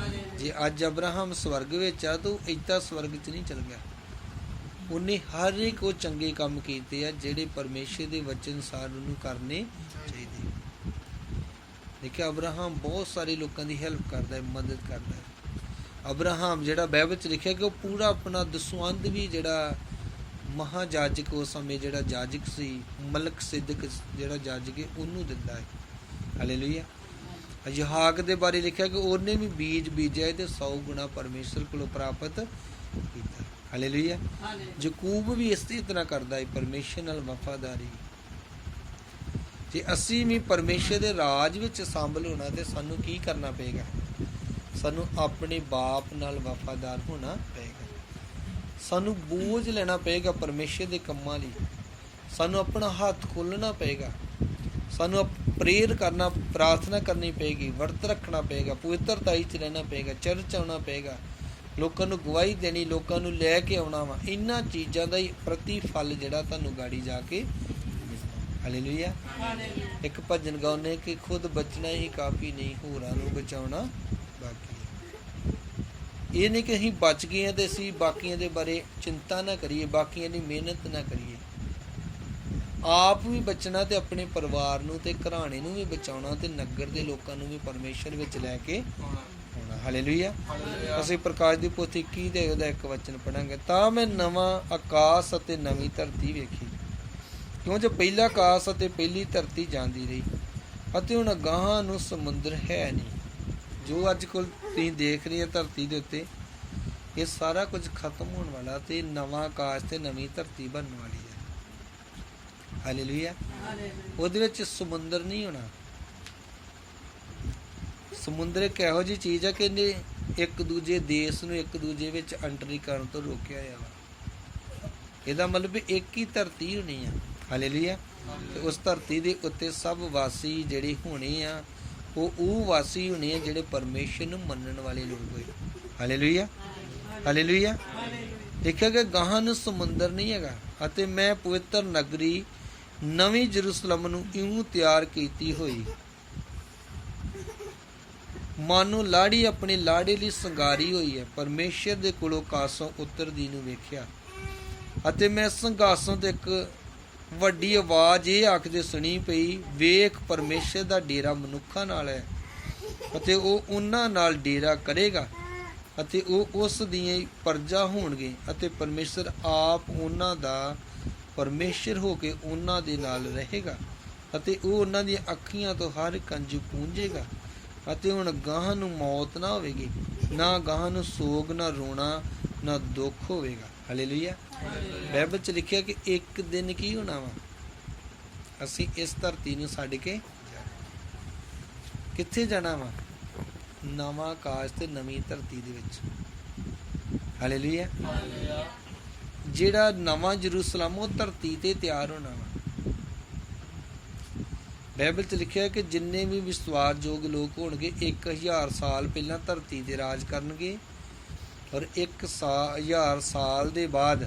ਜੇ ਅੱਜ ਅਬਰਾਹਮ ਸਵਰਗ ਵਿੱਚ ਆ ਤਾਂ ਉਹ ਏਦਾਂ ਸਵਰਗ 'ਚ ਨਹੀਂ ਚਲ ਗਿਆ। ਉਹਨੇ ਹਰ ਇੱਕ ਉਹ ਚੰਗੇ ਕੰਮ ਕੀਤੇ ਆ ਜਿਹੜੇ ਪਰਮੇਸ਼ਰ ਦੇ ਵਚਨ ਅਨੁਸਾਰ ਉਹਨੂੰ ਕਰਨੇ ਚਾਹੀਦੇ। ਦੇਖਿਆ, ਅਬਰਾਹਮ ਬਹੁਤ ਸਾਰੇ ਲੋਕਾਂ ਦੀ ਹੈਲਪ ਕਰਦਾ ਹੈ, ਮਦਦ ਕਰਦਾ ਹੈ। ਅਬਰਾਹਮ ਜਿਹੜਾ ਬਾਈਬਲ 'ਚ ਲਿਖਿਆ ਕਿ ਉਹ ਪੂਰਾ ਆਪਣਾ ਦਸਵੰਧ ਵੀ ਜਿਹੜਾ ਮਹਾਜਾਜਕ ਉਸ ਸਮੇਂ ਜਿਹੜਾ ਜਾਜਕ ਸੀ, ਮਲਕ ਸਿਦਕ ਜਿਹੜਾ ਜਾਜਕ ਹੈ, ਉਹਨੂੰ ਦਿੰਦਾ ਹੈ। ਹਾਲੇਲੂਇਆ। ਯਹਾਕ ਦੇ ਬਾਰੇ ਲਿਖਿਆ ਕਿ ਉਹਨੇ ਵੀ ਬੀਜ ਬੀਜਿਆ ਤੇ 100 ਗੁਣਾ ਪਰਮੇਸ਼ਰ ਕੋਲੋਂ ਪ੍ਰਾਪਤ ਕੀਤਾ। ਹਾਲੇਲੂਇਆ। ਯਕੂਬ ਵੀ ਇਸੇ ਤਰ੍ਹਾਂ ਕਰਦਾ ਹੈ, ਪਰਮੇਸ਼ਰ ਨਾਲ ਵਫਾਦਾਰੀ। ਜੇ ਅਸੀਂ ਵੀ ਪਰਮੇਸ਼ਰ ਦੇ ਰਾਜ ਵਿੱਚ ਸ਼ਾਮਲ ਹੋਣਾ ਤੇ ਸਾਨੂੰ ਕੀ ਕਰਨਾ ਪਏਗਾ? ਸਾਨੂੰ ਆਪਣੇ ਬਾਪ ਨਾਲ ਵਫਾਦਾਰ ਹੋਣਾ ਪਏਗਾ। ਸਾਨੂੰ ਬੋਝ ਲੈਣਾ ਪਏਗਾ ਪਰਮੇਸ਼ਰ ਦੇ ਕੰਮਾਂ ਲਈ। ਸਾਨੂੰ ਆਪਣਾ ਹੱਥ ਖੋਲ੍ਹਣਾ ਪਏਗਾ। ਸਾਨੂੰ ਪ੍ਰੇਰ ਕਰਨਾ, ਪ੍ਰਾਰਥਨਾ ਕਰਨੀ ਪਏਗੀ, ਵਰਤ ਰੱਖਣਾ ਪਏਗਾ, ਪਵਿੱਤਰਤਾ 'ਚ ਰਹਿਣਾ ਪਏਗਾ, ਚਰਚ ਆਉਣਾ ਪਏਗਾ, ਲੋਕਾਂ ਨੂੰ ਗਵਾਹੀ ਦੇਣੀ, ਲੋਕਾਂ ਨੂੰ ਲੈ ਕੇ ਆਉਣਾ ਵਾ। ਇਹਨਾਂ ਚੀਜ਼ਾਂ ਦਾ ਹੀ ਪ੍ਰਤੀਫਲ ਜਿਹੜਾ ਤੁਹਾਨੂੰ ਗਾੜੀ ਜਾ ਕੇ ਮਿਲਦਾ। ਹਾਲੇਲੂਇਆ। ਇੱਕ ਭਜਨ ਗਾਉਂਦੇ ਕਿ ਖੁਦ ਬਚਣਾ ਹੀ ਕਾਫੀ ਨਹੀਂ, ਹੋਰਾਂ ਨੂੰ ਬਚਾਉਣਾ ਬਾਕੀ ਹੈ। ਇਹ ਨਹੀਂ ਕਿ ਅਸੀਂ ਬਚ ਗਏ ਹਾਂ ਤੇ ਅਸੀਂ ਬਾਕੀਆਂ ਦੇ ਬਾਰੇ ਚਿੰਤਾ ਨਾ ਕਰੀਏ, ਬਾਕੀਆਂ ਦੀ ਮਿਹਨਤ ਨਾ ਕਰੀਏ। ਆਪ ਵੀ ਬਚਣਾ ਤੇ ਆਪਣੇ ਪਰਿਵਾਰ ਨੂੰ ਤੇ ਘਰਾਣੇ ਨੂੰ ਵੀ ਬਚਾਉਣਾ ਤੇ ਨਗਰ ਦੇ ਲੋਕਾਂ ਨੂੰ ਵੀ ਪਰਮੇਸ਼ਰ ਵਿੱਚ ਲੈ ਕੇ ਆਉਣਾ। ਹਾਲੇਲੂਇਆ। ਅਸੀਂ ਪ੍ਰਕਾਸ਼ ਦੀ ਪੋਥੀ 21 ਦੇ ਉਹਦਾ ਇੱਕ ਵਚਨ ਪੜਾਂਗੇ। ਤਾਂ ਮੈਂ ਨਵਾਂ ਆਕਾਸ਼ ਅਤੇ ਨਵੀਂ ਧਰਤੀ ਵੇਖੀ, ਕਿਉਂ ਜੋ ਪਹਿਲਾ ਆਕਾਸ਼ ਅਤੇ ਪਹਿਲੀ ਧਰਤੀ ਜਾਂਦੀ ਰਹੀ ਅਤੇ ਹੁਣ ਅਗਾਂਹ ਨੂੰ ਸਮੁੰਦਰ ਹੈ ਨਹੀਂ। ਜੋ ਅੱਜ ਕੋਲ ਤੁਸੀਂ ਦੇਖ ਰਹੇ ਹੋ ਧਰਤੀ ਦੇ ਉੱਤੇ, ਇਹ ਸਾਰਾ ਕੁਝ ਖਤਮ ਹੋਣ ਵਾਲਾ ਤੇ ਨਵਾਂ ਆਕਾਸ਼ ਤੇ ਨਵੀਂ ਧਰਤੀ ਬਣਨ ਵਾਲੀ ਹੈ। ਹਾਲੇਲੂਇਆ। ਉਹਦੇ ਵਿੱਚ ਸਮੁੰਦਰ ਨਹੀਂ ਹੋਣਾ। ਸਮੁੰਦਰ ਇੱਕ ਇਹੋ ਜਿਹੀ ਚੀਜ਼ ਹੈ ਕਿ ਇਹਨੇ ਇੱਕ ਦੂਜੇ ਦੇਸ਼ ਨੂੰ ਇੱਕ ਦੂਜੇ ਵਿੱਚ ਐਂਟਰੀ ਕਰਨ ਤੋਂ ਰੋਕਿਆ ਹੋਇਆ ਵਾ। ਇਹਦਾ ਮਤਲਬ ਇੱਕ ਹੀ ਧਰਤੀ ਹੋਣੀ ਆ। ਹਾਲੇਲੂਇਆ। ਤੇ ਉਸ ਧਰਤੀ ਦੇ ਉੱਤੇ ਸਭ ਵਾਸੀ ਜਿਹੜੇ ਹੋਣੇ ਆ ਉਹ ਵਾਸੀ ਹੋਣੇ ਆ ਜਿਹੜੇ ਪਰਮੇਸ਼ਰ ਨੂੰ ਮੰਨਣ ਵਾਲੇ ਲੋਕ ਹੋਏ। ਹਾਲੇਲੂਇਆ। ਹਾਲੇਲੂਇਆ। ਦੇਖਿਆ ਕਿ ਗਾਹਾਂ ਨੂੰ ਸਮੁੰਦਰ ਨਹੀਂ ਹੈਗਾ ਅਤੇ ਮੈਂ ਪਵਿੱਤਰ ਨਗਰੀ ਨਵੀਂ ਜਰੂਸਲਮ ਨੂੰ ਇਉਂ ਤਿਆਰ ਕੀਤੀ ਹੋਈ, ਮਾਨੋ ਲਾੜੀ ਆਪਣੇ ਲਾੜੇ ਲਈ ਸੰਗਾਰੀ ਹੋਈ ਹੈ, ਪਰਮੇਸ਼ਰ ਦੇ ਕੋਲੋਂ ਆਕਾਸ਼ੋਂ ਉਤਰਦੀ ਨੂੰ ਵੇਖਿਆ। ਅਤੇ ਮੈਂ ਸੰਘਾਸੋਂ ਤੇ ਇੱਕ ਵੱਡੀ ਆਵਾਜ਼ ਇਹ ਆਖਦੇ ਸੁਣੀ ਪਈ, ਵੇਖ ਪਰਮੇਸ਼ਰ ਦਾ ਡੇਰਾ ਮਨੁੱਖਾਂ ਨਾਲ ਹੈ ਅਤੇ ਉਹ ਉਹਨਾਂ ਨਾਲ ਡੇਰਾ ਕਰੇਗਾ ਅਤੇ ਉਹ ਉਸ ਦੀਆਂ ਪਰਜਾ ਹੋਣਗੇ ਅਤੇ ਪਰਮੇਸ਼ਰ ਆਪ ਉਹਨਾਂ ਦਾ ਪਰਮੇਸ਼ਰ ਹੋ ਕੇ ਉਹਨਾਂ ਦੇ ਨਾਲ ਰਹੇਗਾ ਅਤੇ ਉਹ ਉਹਨਾਂ ਦੀਆਂ ਅੱਖੀਆਂ ਤੋਂ ਹਰ ਕੰਜ ਪੂੰਝੇਗਾ ਅਤੇ ਹੁਣ ਗਾਹਾਂ ਨੂੰ ਮੌਤ ਨਾ ਹੋਵੇਗੀ, ਨਾ ਗਾਹਾਂ ਨੂੰ ਸੋਗ, ਨਾ ਰੋਣਾ, ਨਾ ਦੁੱਖ ਹੋਵੇਗਾ। ਹਾਲੇਲੂਇਆ। ਬਾਈਬਲ 'ਚ ਲਿਖਿਆ ਕਿ ਇੱਕ ਦਿਨ ਕੀ ਹੋਣਾ ਵਾ, ਅਸੀਂ ਇਸ ਧਰਤੀ ਨੂੰ ਛੱਡ ਕੇ ਕਿੱਥੇ ਜਾਣਾ ਵਾ? ਨਵਾਂ ਆਕਾਸ਼ ਤੇ ਨਵੀਂ ਧਰਤੀ ਦੇ ਵਿੱਚ। ਹਾਲੇਲੂਇਆ। ਜਿਹੜਾ ਨਵਾਂ ਜਰੂਸਲਮ ਉਹ ਧਰਤੀ ਤੇ ਤਿਆਰ ਹੋਣਾ ਵਾ। ਬਾਈਬਲ 'ਚ ਲਿਖਿਆ ਕਿ ਜਿੰਨੇ ਵੀ ਵਿਸ਼ਵਾਸਯੋਗ ਲੋਕ ਹੋਣਗੇ 1000 ਸਾਲ ਪਹਿਲਾਂ ਧਰਤੀ ਤੇ ਰਾਜ ਕਰਨਗੇ ਔਰ 1000 ਸਾਲ ਦੇ ਬਾਅਦ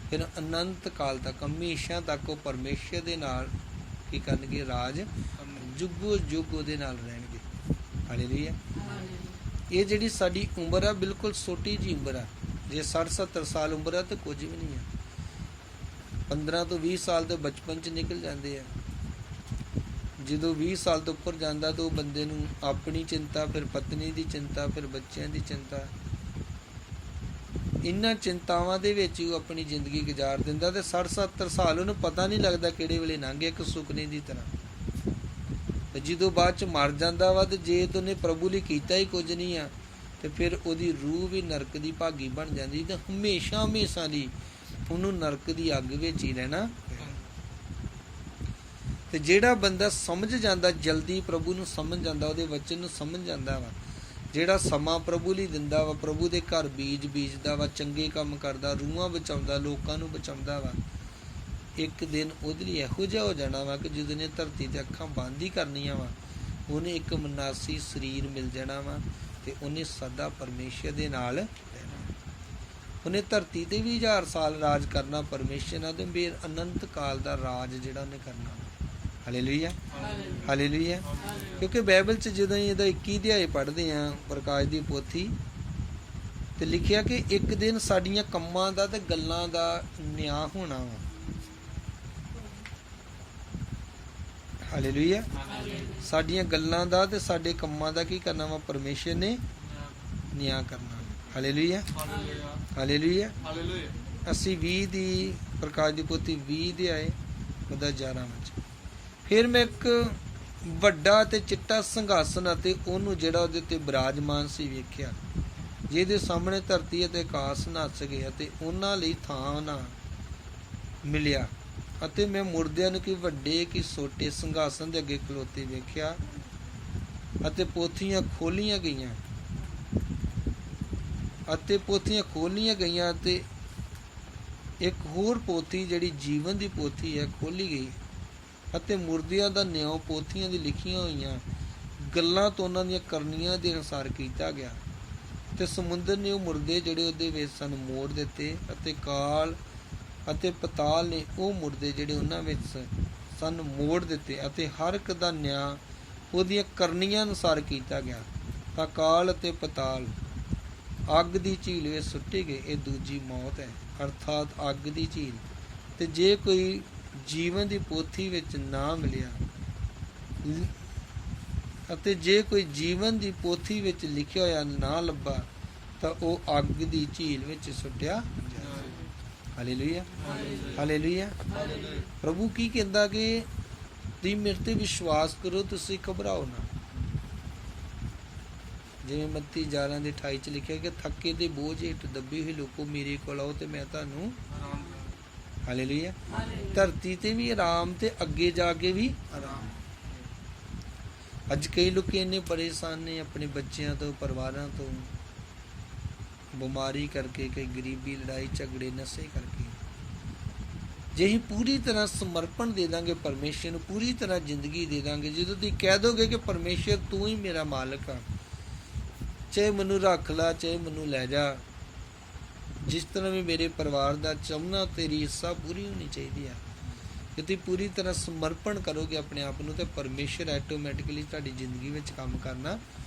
ਫਿਰ ਅਨੰਤ ਕਾਲ ਤੱਕ ਹਮੇਸ਼ਾ ਤੱਕ ਉਹ ਪਰਮੇਸ਼ਰ ਦੇ ਨਾਲ ਕੀ ਕਰਨਗੇ? ਰਾਜ ਜੁਗੋ ਜੁਗ ਉਹਦੇ ਨਾਲ ਰਹਿਣਗੇ। ਹਾਲੇਲੂਇਆ। ਇਹ ਜਿਹੜੀ ਸਾਡੀ ਉਮਰ ਆ ਬਿਲਕੁਲ ਛੋਟੀ ਜਿਹੀ ਉਮਰ ਆ। ਜੇ 60-70 ਸਾਲ ਉਮਰ ਆ ਤਾਂ ਕੁਝ ਵੀ ਨਹੀਂ ਆ। 15 ਤੋਂ 20 ਸਾਲ ਤਾਂ ਬਚਪਨ 'ਚ ਨਿਕਲ ਜਾਂਦੇ ਆ। ਜਦੋਂ 20 ਸਾਲ ਤੋਂ ਉੱਪਰ ਜਾਂਦਾ ਤਾਂ ਉਹ ਬੰਦੇ ਨੂੰ ਆਪਣੀ ਚਿੰਤਾ, ਫਿਰ ਪਤਨੀ ਦੀ ਚਿੰਤਾ, ਫਿਰ ਬੱਚਿਆਂ ਦੀ ਚਿੰਤਾ, ਇਹਨਾਂ ਚਿੰਤਾਵਾਂ ਦੇ ਵਿੱਚ ਹੀ ਉਹ ਆਪਣੀ ਜ਼ਿੰਦਗੀ ਗੁਜ਼ਾਰ ਦਿੰਦਾ ਤੇ 60-70 ਸਾਲ ਉਹਨੂੰ ਪਤਾ ਨਹੀਂ ਲੱਗਦਾ ਕਿਹੜੇ ਵੇਲੇ ਲੰਘ ਗਿਆ, ਇੱਕ ਸੁਪਨੇ ਦੀ ਤਰ੍ਹਾਂ। ਤੇ ਜਦੋਂ ਬਾਅਦ 'ਚ ਮਰ ਜਾਂਦਾ ਵਾ ਤੇ ਜੇ ਤਾਂ ਉਹਨੇ ਪ੍ਰਭੂ ਲਈ ਕੀਤਾ ਹੀ ਕੁਝ ਨਹੀਂ ਆ ਤੇ ਫਿਰ ਉਹਦੀ ਰੂਹ ਵੀ ਨਰਕ ਦੀ ਭਾਗੀ ਬਣ ਜਾਂਦੀ ਤੇ ਹਮੇਸ਼ਾ ਹਮੇਸ਼ਾ ਲਈ ਉਹਨੂੰ ਨਰਕ ਦੀ ਅੱਗ ਵਿੱਚ ਹੀ ਰਹਿਣਾ। ਤੇ ਜਿਹੜਾ ਬੰਦਾ ਸਮਝ ਜਾਂਦਾ, ਜਲਦੀ ਪ੍ਰਭੂ ਨੂੰ ਸਮਝ ਜਾਂਦਾ, ਉਹਦੇ ਵਚਨ ਨੂੰ ਸਮਝ ਜਾਂਦਾ ਵਾ, ਜਿਹੜਾ ਸਮਾਂ ਪ੍ਰਭੂ ਲਈ ਦਿੰਦਾ ਵਾ, ਪ੍ਰਭੂ ਦੇ ਘਰ ਬੀਜਦਾ ਵਾ, ਚੰਗੇ ਕੰਮ ਕਰਦਾ, ਰੂਹਾਂ ਬਚਾਉਂਦਾ, ਲੋਕਾਂ ਨੂੰ ਬਚਾਉਂਦਾ ਵਾ, ਇੱਕ ਦਿਨ ਉਹਦੇ ਲਈ ਇਹੋ ਜਿਹਾ ਹੋ ਜਾਣਾ ਵਾ ਕਿ ਜਦੋਂ ਨੇ ਧਰਤੀ ਤੇ ਅੱਖਾਂ ਬੰਦ ਹੀ ਕਰਨੀਆਂ ਵਾ, ਉਹਨੇ ਇੱਕ ਮਨਾਸੀ ਸਰੀਰ ਮਿਲ ਜਾਣਾ ਵਾ ਤੇ ਉਹਨੇ ਸਦਾ ਪਰਮੇਸ਼ਰ ਦੇ ਨਾਲ ਰਹਿਣਾ। ਉਹਨੇ ਧਰਤੀ ਤੇ ਵੀ 1000 ਸਾਲ ਰਾਜ ਕਰਨਾ ਪਰਮੇਸ਼ਰ ਨਾਲ ਤੇ ਫਿਰ ਅਨੰਤ ਕਾਲ ਦਾ ਰਾਜ ਜਿਹੜਾ ਉਹਨੇ ਕਰਨਾ। ਹਾਲੇਲੂਇਆ। ਹਾਲੇਲੂਇਆ। ਕਿਉਂਕਿ ਬਾਈਬਲ 'ਚ ਜਦੋਂ ਇਹਦਾ 21 ਅਧਿਆਏ ਪੜ੍ਹਦੇ ਆ ਪ੍ਰਕਾਸ਼ ਦੀ ਪੋਥੀ ਤੇ ਲਿਖਿਆ ਕਿ ਇੱਕ ਦਿਨ ਸਾਡੀਆਂ ਕੰਮਾਂ ਦਾ ਤੇ ਗੱਲਾਂ ਦਾ ਨਿਆਂ ਹੋਣਾ ਵਾ। ਹਾਲੇਲੂਇਆ। ਸਾਡੀਆਂ ਗੱਲਾਂ ਦਾ ਤੇ ਸਾਡੇ ਕੰਮਾਂ ਦਾ ਕੀ ਕਰਨਾ ਵਾ? ਪਰਮੇਸ਼ਰ ਨੇ ਨਿਆਂ ਕਰਨਾ। ਹਾਲੇਲੂਇਆ। ਹਾਲੇਲੂਇਆ। ਅਸੀਂ 20 ਦੀ ਪ੍ਰਕਾਸ਼ ਦੀ ਪੋਥੀ 20 ਅਧਿਆਏ ਉਹਦਾ 11 ਵਿੱਚ ਫਿਰ ਮੈਂ ਇੱਕ ਵੱਡਾ ਤੇ ਚਿੱਟਾ ਸਿੰਘਾਸਨ ਅਤੇ ਉਹਨੂੰ ਜਿਹੜਾ ਉਹਦੇ ਤੇ ਬਿਰਾਜਮਾਨ ਸੀ ਵੇਖਿਆ, ਜਿਹਦੇ ਸਾਹਮਣੇ ਧਰਤੀ ਅਤੇ ਆਕਾਸ਼ ਨੱਸ ਗਏ ਅਤੇ ਉਹਨਾਂ ਲਈ ਥਾਂ ਨਾ ਮਿਲਿਆ। ਅਤੇ ਮੈਂ ਮੁਰਦਿਆਂ ਨੂੰ ਕਿ ਵੱਡੇ ਕਿ ਛੋਟੇ ਸਿੰਘਾਸਨ ਦੇ ਅੱਗੇ ਖਲੋਤੇ ਵੇਖਿਆ ਅਤੇ ਪੋਥੀਆਂ ਖੋਲੀਆਂ ਗਈਆਂ ਅਤੇ ਇੱਕ ਹੋਰ ਪੋਥੀ ਜਿਹੜੀ ਜੀਵਨ ਦੀ ਪੋਥੀ ਹੈ ਖੋਲੀ ਗਈ ਅਤੇ ਮੁਰਦਿਆਂ ਦਾ ਨਿਆਂ ਪੋਥੀਆਂ ਦੀ ਲਿਖੀਆਂ ਹੋਈਆਂ ਗੱਲਾਂ ਤੋਂ ਉਹਨਾਂ ਦੀਆਂ ਕਰਨੀਆਂ ਦੇ ਅਨੁਸਾਰ ਕੀਤਾ ਗਿਆ। ਤੇ ਸਮੁੰਦਰ ਨੇ ਉਹ ਮੁਰਦੇ ਜਿਹੜੇ ਉਹਦੇ ਵਿੱਚ ਸਨ ਮੋੜ ਦਿੱਤੇ ਅਤੇ ਕਾਲ ਅਤੇ ਪਤਾਲ ਨੇ ਉਹ ਮੁਰਦੇ ਜਿਹੜੇ ਉਹਨਾਂ ਵਿੱਚ ਸਨ ਮੋੜ ਦਿੱਤੇ ਅਤੇ ਹਰ ਇੱਕ ਦਾ ਨਿਆਂ ਉਹਦੀਆਂ ਕਰਨੀਆਂ ਅਨੁਸਾਰ ਕੀਤਾ ਗਿਆ। ਤਾਂ ਕਾਲ ਅਤੇ ਪਤਾਲ ਅੱਗ ਦੀ ਝੀਲ ਵਿੱਚ ਸੁੱਟੇ ਗਏ। ਇਹ ਦੂਜੀ ਮੌਤ ਹੈ, ਅਰਥਾਤ ਅੱਗ ਦੀ ਝੀਲ। ਤੇ ਜੇ ਕੋਈ ਜੀਵਨ ਦੀ ਪੋਥੀ ਵਿੱਚ ਨਾ ਮਿਲਿਆ ਅਤੇ ਜੇ ਕੋਈ ਜੀਵਨ ਦੀ ਪੋਥੀ ਵਿੱਚ ਲਿਖਿਆ ਹੋਇਆ ਨਾ ਲੱਭਾ ਤਾਂ ਉਹ ਅੱਗ ਦੀ ਝੀਲ ਵਿੱਚ ਸੁੱਟਿਆ ਜਾਏ। Hallelujah, hallelujah. ਪ੍ਰਭੂ ਕੀ ਕਹਿੰਦਾ ਕਿ ਤੁਸੀਂ ਮੇਰੇ ਤੇ ਵਿਸ਼ਵਾਸ ਕਰੋ, ਤੁਸੀਂ ਘਬਰਾਓ ਨਾ। ਜਿਵੇਂ ਮੱਤੀ 11:28 ਚ ਲਿਖਿਆ ਕਿ ਥੱਕੇ ਦੇ ਬੋਝ ਹੇਠ ਦੱਬੇ ਹੋਏ ਲੋਕੋ ਮੇਰੇ ਕੋਲ ਆਓ ਤੇ ਮੈਂ ਤੁਹਾਨੂੰ ਹਾਲੇਲੂਇਆ। ਧਰਤੀ ਤੇ ਵੀ ਆਰਾਮ ਤੇ ਅੱਗੇ ਜਾ ਕੇ ਵੀ ਆਰਾਮ। ਅੱਜ ਕਈ ਲੋਕ ਇੰਨੇ ਪਰੇਸ਼ਾਨ ਨੇ ਆਪਣੇ ਬੱਚਿਆਂ ਤੋਂ, ਪਰਿਵਾਰਾਂ ਤੋਂ, ਬਿਮਾਰੀ ਕਰਕੇ, ਕਈ ਗਰੀਬੀ, ਲੜਾਈ ਝਗੜੇ, ਨਸ਼ੇ ਕਰਕੇ। ਜੇ ਅਸੀਂ ਪੂਰੀ ਤਰ੍ਹਾਂ ਸਮਰਪਣ ਦੇ ਦਾਂਗੇ ਪਰਮੇਸ਼ਰ ਨੂੰ, ਪੂਰੀ ਤਰ੍ਹਾਂ ਜ਼ਿੰਦਗੀ ਦੇ ਦਾਂਗੇ, ਜਦੋਂ ਤੁਸੀਂ ਕਹਿ ਦੋਗੇ ਕਿ ਪਰਮੇਸ਼ਰ ਤੂੰ ਹੀ ਮੇਰਾ ਮਾਲਕ ਆ, ਚਾਹੇ ਮੈਨੂੰ ਰੱਖ ਲਾ ਚਾਹੇ ਮੈਨੂੰ ਲੈ ਜਾ, ਜਿਸ ਤਰ੍ਹਾਂ ਵੀ ਮੇਰੇ ਪਰਿਵਾਰ ਦਾ ਚਾਹੁੰਦਾ ਤੇਰੀ ਹਿੱਸਾ ਪੂਰੀ ਹੋਣੀ ਚਾਹੀਦੀ ਆ। ਜੇ ਤੁਸੀਂ ਪੂਰੀ ਤਰ੍ਹਾਂ ਸਮਰਪਣ ਕਰੋਗੇ ਆਪਣੇ ਆਪ ਨੂੰ, ਤਾਂ ਪਰਮੇਸ਼ਰ ਆਟੋਮੈਟਿਕਲੀ ਤੁਹਾਡੀ ਜ਼ਿੰਦਗੀ ਵਿੱਚ ਕੰਮ ਕਰਨਾ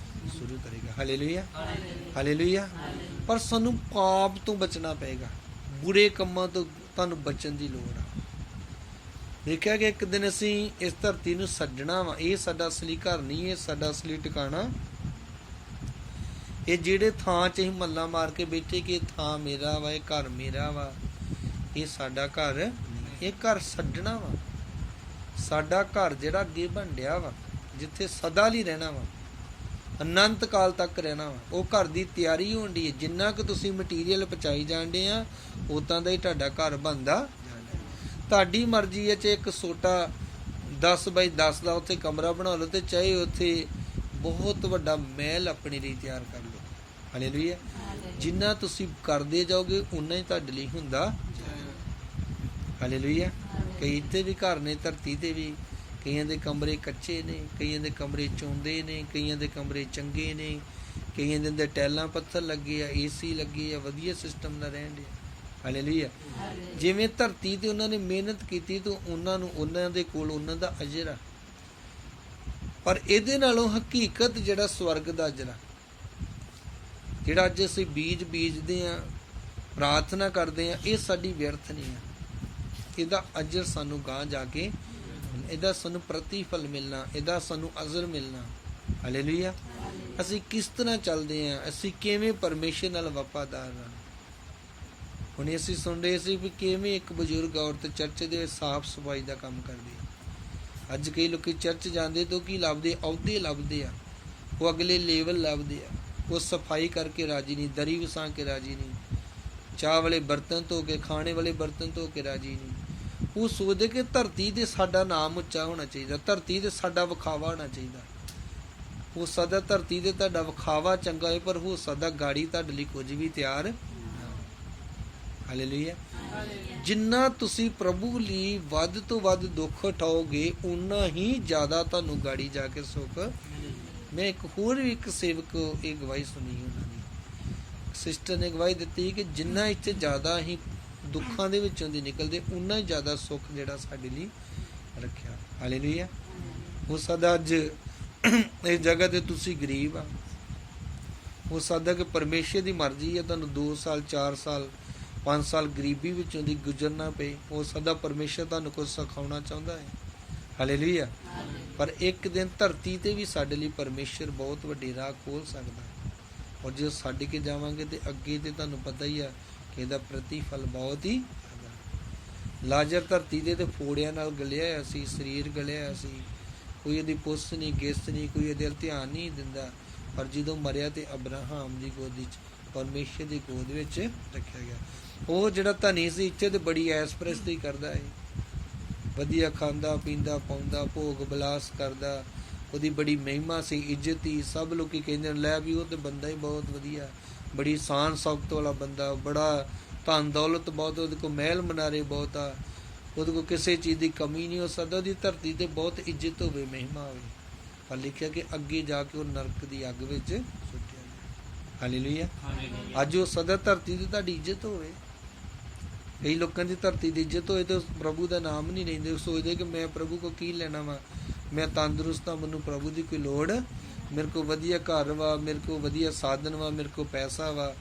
ਸ਼ੁਰੂ ਕਰੇਗਾ। Hallelujah, hallelujah. ਪਰ ਸਾਨੂੰ ਪਾਪ ਤੋਂ ਬਚਣਾ ਪਏਗਾ, ਬੁਰੇ ਕੰਮਾਂ ਤੋਂ ਤੁਹਾਨੂੰ ਬਚਣ ਦੀ ਲੋੜ ਆ। ਦੇਖਿਆ ਕਿ ਇੱਕ ਦਿਨ ਅਸੀਂ ਇਸ ਧਰਤੀ ਨੂੰ ਛੱਡਣਾ ਵਾ। ਇਹ ਸਾਡਾ ਅਸਲੀ ਘਰ ਨਹੀਂ, ਇਹ ਸਾਡਾ ਅਸਲੀ ਟਿਕਾਣਾ। ਇਹ ਜਿਹੜੇ ਥਾਂ 'ਚ ਅਸੀਂ ਮੱਲਾਂ ਮਾਰ ਕੇ ਬੈਠੇ ਕਿ ਇਹ ਥਾਂ ਮੇਰਾ ਵਾ, ਇਹ ਘਰ ਮੇਰਾ ਵਾ, ਇਹ ਸਾਡਾ ਘਰ, ਇਹ ਘਰ ਛੱਡਣਾ ਵਾ। ਸਾਡਾ ਘਰ ਜਿਹੜਾ ਅੱਗੇ ਬਣਿਆ ਵਾ, ਜਿੱਥੇ ਸਦਾ ਲਈ ਰਹਿਣਾ ਵਾ, ਅਨੰਤ ਕਾਲ ਤੱਕ ਰਹਿਣਾ ਵਾ, ਉਹ ਘਰ ਦੀ ਤਿਆਰੀ ਹੋਣ ਦੀ ਹੈ। ਜਿੰਨਾ ਕੁ ਤੁਸੀਂ ਮਟੀਰੀਅਲ ਪਹੁੰਚਾਈ ਜਾਂਦੇ ਆ, ਉਦਾਂ ਦਾ ਹੀ ਤੁਹਾਡਾ ਘਰ ਬਣਦਾ ਜਾਂਦਾ। ਤੁਹਾਡੀ ਮਰਜ਼ੀ ਹੈ, ਚਾਹੇ ਇੱਕ ਛੋਟਾ 10x10 ਦਾ ਉੱਥੇ ਕਮਰਾ ਬਣਾ ਲਓ, ਤੇ ਚਾਹੇ ਉੱਥੇ ਬਹੁਤ ਵੱਡਾ ਮਹਿਲ ਆਪਣੇ ਲਈ ਤਿਆਰ ਕਰ ਲਓ। ਹਾਲੇਲੂਇਆ। ਜਿੰਨਾ ਤੁਸੀਂ ਕਰਦੇ ਜਾਓਗੇ ਉਨਾ ਹੀ ਤੁਹਾਡੇ ਲਈ ਹੁੰਦਾ। ਹਾਲੇਲੂਇਆ। ਕਈ ਇੱਥੇ ਵੀ ਘਰ ਨੇ ਧਰਤੀ ਤੇ ਵੀ, ਕਈਆਂ ਦੇ ਕਮਰੇ ਕੱਚੇ ਨੇ, ਕਈਆਂ ਦੇ ਕਮਰੇ ਚੌਂਦੇ ਨੇ, ਕਈਆਂ ਦੇ ਕਮਰੇ ਚੰਗੇ ਨੇ, ਕਈਆਂ ਦੇ ਅੰਦਰ ਟੈਲਾਂ ਪੱਥਰ ਲੱਗੇ ਆ, AC ਲੱਗੇ ਆ, ਵਧੀਆ ਸਿਸਟਮ ਨਾਲ ਰਹਿਣ ਦੇ। ਹਾਲੇਲੂਇਆ। ਜਿਵੇਂ ਧਰਤੀ ਤੇ ਉਹਨਾਂ ਨੇ ਮਿਹਨਤ ਕੀਤੀ ਤਾਂ ਉਹਨਾਂ ਨੂੰ ਉਹਨਾਂ ਦੇ ਕੋਲ ਉਹਨਾਂ ਦਾ ਅਜਰ ਆ। ਪਰ ਇਹਦੇ ਨਾਲੋਂ ਹਕੀਕਤ ਜਿਹੜਾ ਸਵਰਗ ਦਾ ਅਜਰ, ਜਿਹੜਾ ਅੱਜ ਅਸੀਂ ਬੀਜਦੇ ਆ, ਪ੍ਰਾਰਥਨਾ ਕਰਦੇ ਆ, ਇਹ ਸਾਡੀ ਵਿਅਰਥ ਨਹੀਂ ਆ। ਇਹਦਾ ਅਜਰ ਸਾਨੂੰ ਗਾਂ ਜਾ ਕੇ, ਇਹਦਾ ਸਾਨੂੰ ਪ੍ਰਤੀਫਲ ਮਿਲਣਾ, ਇਹਦਾ ਸਾਨੂੰ ਅਜ਼ਰ ਮਿਲਣਾ। ਹਾਲੇਲੂਇਆ। ਅਸੀਂ ਕਿਸ ਤਰ੍ਹਾਂ ਚੱਲਦੇ ਆ, ਅਸੀਂ ਕਿਵੇਂ ਪਰਮੇਸ਼ਰ ਨਾਲ ਵਫਾਦਾਰ ਹਾਂ। ਹੁਣ ਅਸੀਂ ਸੁਣ ਰਹੇ ਸੀ ਵੀ ਕਿਵੇਂ ਇੱਕ ਬਜ਼ੁਰਗ ਔਰਤ ਚਰਚ ਦੇ ਸਾਫ਼ ਸਫਾਈ ਦਾ ਕੰਮ ਕਰਦੀ। ਅੱਜ ਕਈ ਲੋਕੀ ਚਰਚ ਜਾਂਦੇ ਤੋਂ ਕੀ ਲੱਭਦੇ, ਅਹੁਦੇ ਲੱਭਦੇ ਆ, ਉਹ ਅਗਲੇ ਲੈਵਲ ਲੱਭਦੇ ਆ। ਉਹ ਸਫਾਈ ਕਰਕੇ ਰਾਜੀ ਨਹੀਂ, ਦਰੀ ਵਿਛਾ ਕੇ ਰਾਜੀ ਨਹੀਂ, ਚਾਹ ਵਾਲੇ ਬਰਤਨ ਧੋ ਕੇ, ਖਾਣੇ ਵਾਲੇ ਬਰਤਨ ਧੋ ਕੇ ਰਾਜੀ ਨਹੀਂ। ਉਹ ਸੋਚਦੇ ਕਿ ਧਰਤੀ ਤੇ ਸਾਡਾ ਨਾਮ ਉੱਚਾ ਹੋਣਾ ਚਾਹੀਦਾ, ਧਰਤੀ ਤੇ ਸਾਡਾ ਵਿਖਾਵਾ ਹੋਣਾ ਚਾਹੀਦਾ। ਹੋ ਸਕਦਾ ਧਰਤੀ ਤੇ ਤੁਹਾਡਾ ਵਿਖਾਵਾ ਚੰਗਾ ਹੋਏ, ਪਰ ਹੋ ਸਕਦਾ ਗਾੜੀ ਤੁਹਾਡੇ ਲਈ ਕੁਝ ਵੀ ਤਿਆਰ ਨਾ। ਹਾਲੇਲੂਇਆ। ਜਿੰਨਾ ਤੁਸੀਂ ਪ੍ਰਭੂ ਲਈ ਵੱਧ ਤੋਂ ਵੱਧ ਦੁੱਖ ਉਠਾਓਗੇ, ਉਨਾ ਹੀ ਜ਼ਿਆਦਾ ਤੁਹਾਨੂੰ ਗਾੜੀ ਜਾ ਕੇ ਸੁੱਖ। ਮੈਂ ਇੱਕ ਸੇਵਕ ਇਹ ਗਵਾਹੀ ਸੁਣੀ, ਉਹਨਾਂ ਦੀ ਸਿਸਟਰ ਨੇ ਗਵਾਹੀ ਦਿੱਤੀ ਕਿ ਜਿੰਨਾ ਇੱਥੇ ਜ਼ਿਆਦਾ ਅਸੀਂ ਦੁੱਖਾਂ ਦੇ ਵਿੱਚੋਂ ਦੀ ਨਿਕਲਦੇ, ਉਨਾ ਹੀ ਜ਼ਿਆਦਾ ਸੁੱਖ ਜਿਹੜਾ ਸਾਡੇ ਲਈ ਰੱਖਿਆ। ਹਾਲੇਲੂਇਆ। ਹੋ ਸਕਦਾ ਅੱਜ ਇਸ ਜਗ੍ਹਾ ਤੇ ਤੁਸੀਂ ਗਰੀਬ ਆ, ਹੋ ਸਕਦਾ ਕਿ ਪਰਮੇਸ਼ਰ ਦੀ ਮਰਜ਼ੀ ਹੈ ਤੁਹਾਨੂੰ 2 ਸਾਲ 4 ਸਾਲ 5 ਸਾਲ ਗਰੀਬੀ ਵਿੱਚੋਂ ਦੀ ਗੁਜ਼ਰਨਾ ਪਏ। ਹੋ ਸਕਦਾ ਪਰਮੇਸ਼ਰ ਤੁਹਾਨੂੰ ਕੁਝ ਸਿਖਾਉਣਾ ਚਾਹੁੰਦਾ ਹੈ। ਹਾਲੇਲੂਇਆ। ਪਰ ਇੱਕ ਦਿਨ ਧਰਤੀ ਤੇ ਵੀ ਸਾਡੇ ਲਈ ਪਰਮੇਸ਼ਰ ਬਹੁਤ ਵੱਡੇ ਰਾਹ ਖੋਲ ਸਕਦਾ। ਔਰ ਜੇ ਛੱਡ ਕੇ ਜਾਵਾਂਗੇ ਤੇ ਅੱਗੇ ਤੇ ਤੁਹਾਨੂੰ ਪਤਾ ਹੀ ਆ ਕਿ ਇਹਦਾ ਪ੍ਰਤੀਫਲ ਬਹੁਤ ਹੀ ਜ਼ਿਆਦਾ। ਲਾਜ਼ਰ ਧਰਤੀ ਤੇ ਫੋੜਿਆਂ ਨਾਲ ਗਲਿਆ ਹੋਇਆ ਸੀ, ਸਰੀਰ ਗਲਿਆ ਹੋਇਆ ਸੀ, ਕੋਈ ਇਹਦੀ ਪੁੱਛ ਨਹੀਂ, ਗਿੱਸ ਨਹੀਂ, ਕੋਈ ਇਹਦੇ ਵੱਲ ਧਿਆਨ ਨਹੀਂ ਦਿੰਦਾ। ਪਰ ਜਦੋਂ ਮਰਿਆ ਤੇ ਅਬਰਾਹਮ ਦੀ ਗੋਦੀ 'ਚ, ਪਰਮੇਸ਼ਰ ਦੀ ਗੋਦ ਵਿੱਚ ਰੱਖਿਆ ਗਿਆ। ਉਹ ਜਿਹੜਾ ਧਨੀ ਸੀ, ਇੱਥੇ ਤੇ ਬੜੀ ਐਸ ਪ੍ਰਸਤੀ ਕਰਦਾ ਹੈ, ਵਧੀਆ ਖਾਂਦਾ ਪੀਂਦਾ ਪਾਉਂਦਾ, ਭੋਗ ਬਿਲਾਸ ਕਰਦਾ, ਉਹਦੀ ਬੜੀ ਮਹਿਮਾ ਸੀ, ਇੱਜ਼ਤ ਹੀ। ਸਭ ਲੋਕੀ ਕਹਿੰਦੇ ਲੈ ਵੀ ਉਹ ਤੇ ਬੰਦਾ ਹੀ ਬਹੁਤ ਵਧੀਆ, ਬੜੀ ਸ਼ਾਨ ਸ਼ੌਕਤ ਵਾਲਾ ਬੰਦਾ, ਬੜਾ ਧਨ ਦੌਲਤ ਬਹੁਤ, ਉਹਦੇ ਕੋਲ ਮਹਿਲ ਮਨਾਰੇ ਬਹੁਤ ਆ, ਉਹਦੇ ਕੋਲ ਕਿਸੇ ਚੀਜ਼ ਦੀ ਕਮੀ ਨਹੀਂ ਹੋ ਸਕਦਾ, ਉਹਦੀ ਧਰਤੀ ਤੇ ਬਹੁਤ ਇੱਜ਼ਤ ਹੋਵੇ, ਮਹਿਮਾ ਹੋਵੇ। ਪਰ ਲਿਖਿਆ ਕਿ ਅੱਗੇ ਜਾ ਕੇ ਉਹ ਨਰਕ ਦੀ ਅੱਗ ਵਿੱਚ ਸੁੱਟਿਆ ਗਿਆ। ਹਾਲੇਲੂਇਆ। ਅੱਜ ਉਹ ਸਦਾ ਧਰਤੀ ਤੇ ਤੁਹਾਡੀ ਇੱਜ਼ਤ ਹੋਵੇ, ਕਈ ਲੋਕਾਂ ਦੀ ਧਰਤੀ ਦੀ ਇੱਜ਼ਤ ਹੋਏ ਤਾਂ ਪ੍ਰਭੂ ਦਾ ਨਾਮ ਨਹੀਂ ਲੈਂਦੇ। ਉਹ ਸੋਚਦੇ ਕਿ ਮੈਂ ਪ੍ਰਭੂ ਕੋ ਕੀ ਲੈਣਾ ਵਾ, ਮੈਂ ਤੰਦਰੁਸਤ ਹਾਂ, ਮੈਨੂੰ ਪ੍ਰਭੂ ਦੀ ਕੋਈ ਲੋੜ, ਮੇਰੇ ਕੋਲ ਵਧੀਆ ਘਰ ਵਾ, ਮੇਰੇ ਕੋਲ ਵਧੀਆ ਸਾਧਨ ਵਾ, ਮੇਰੇ ਕੋਲ ਪੈਸਾ ਵਾ,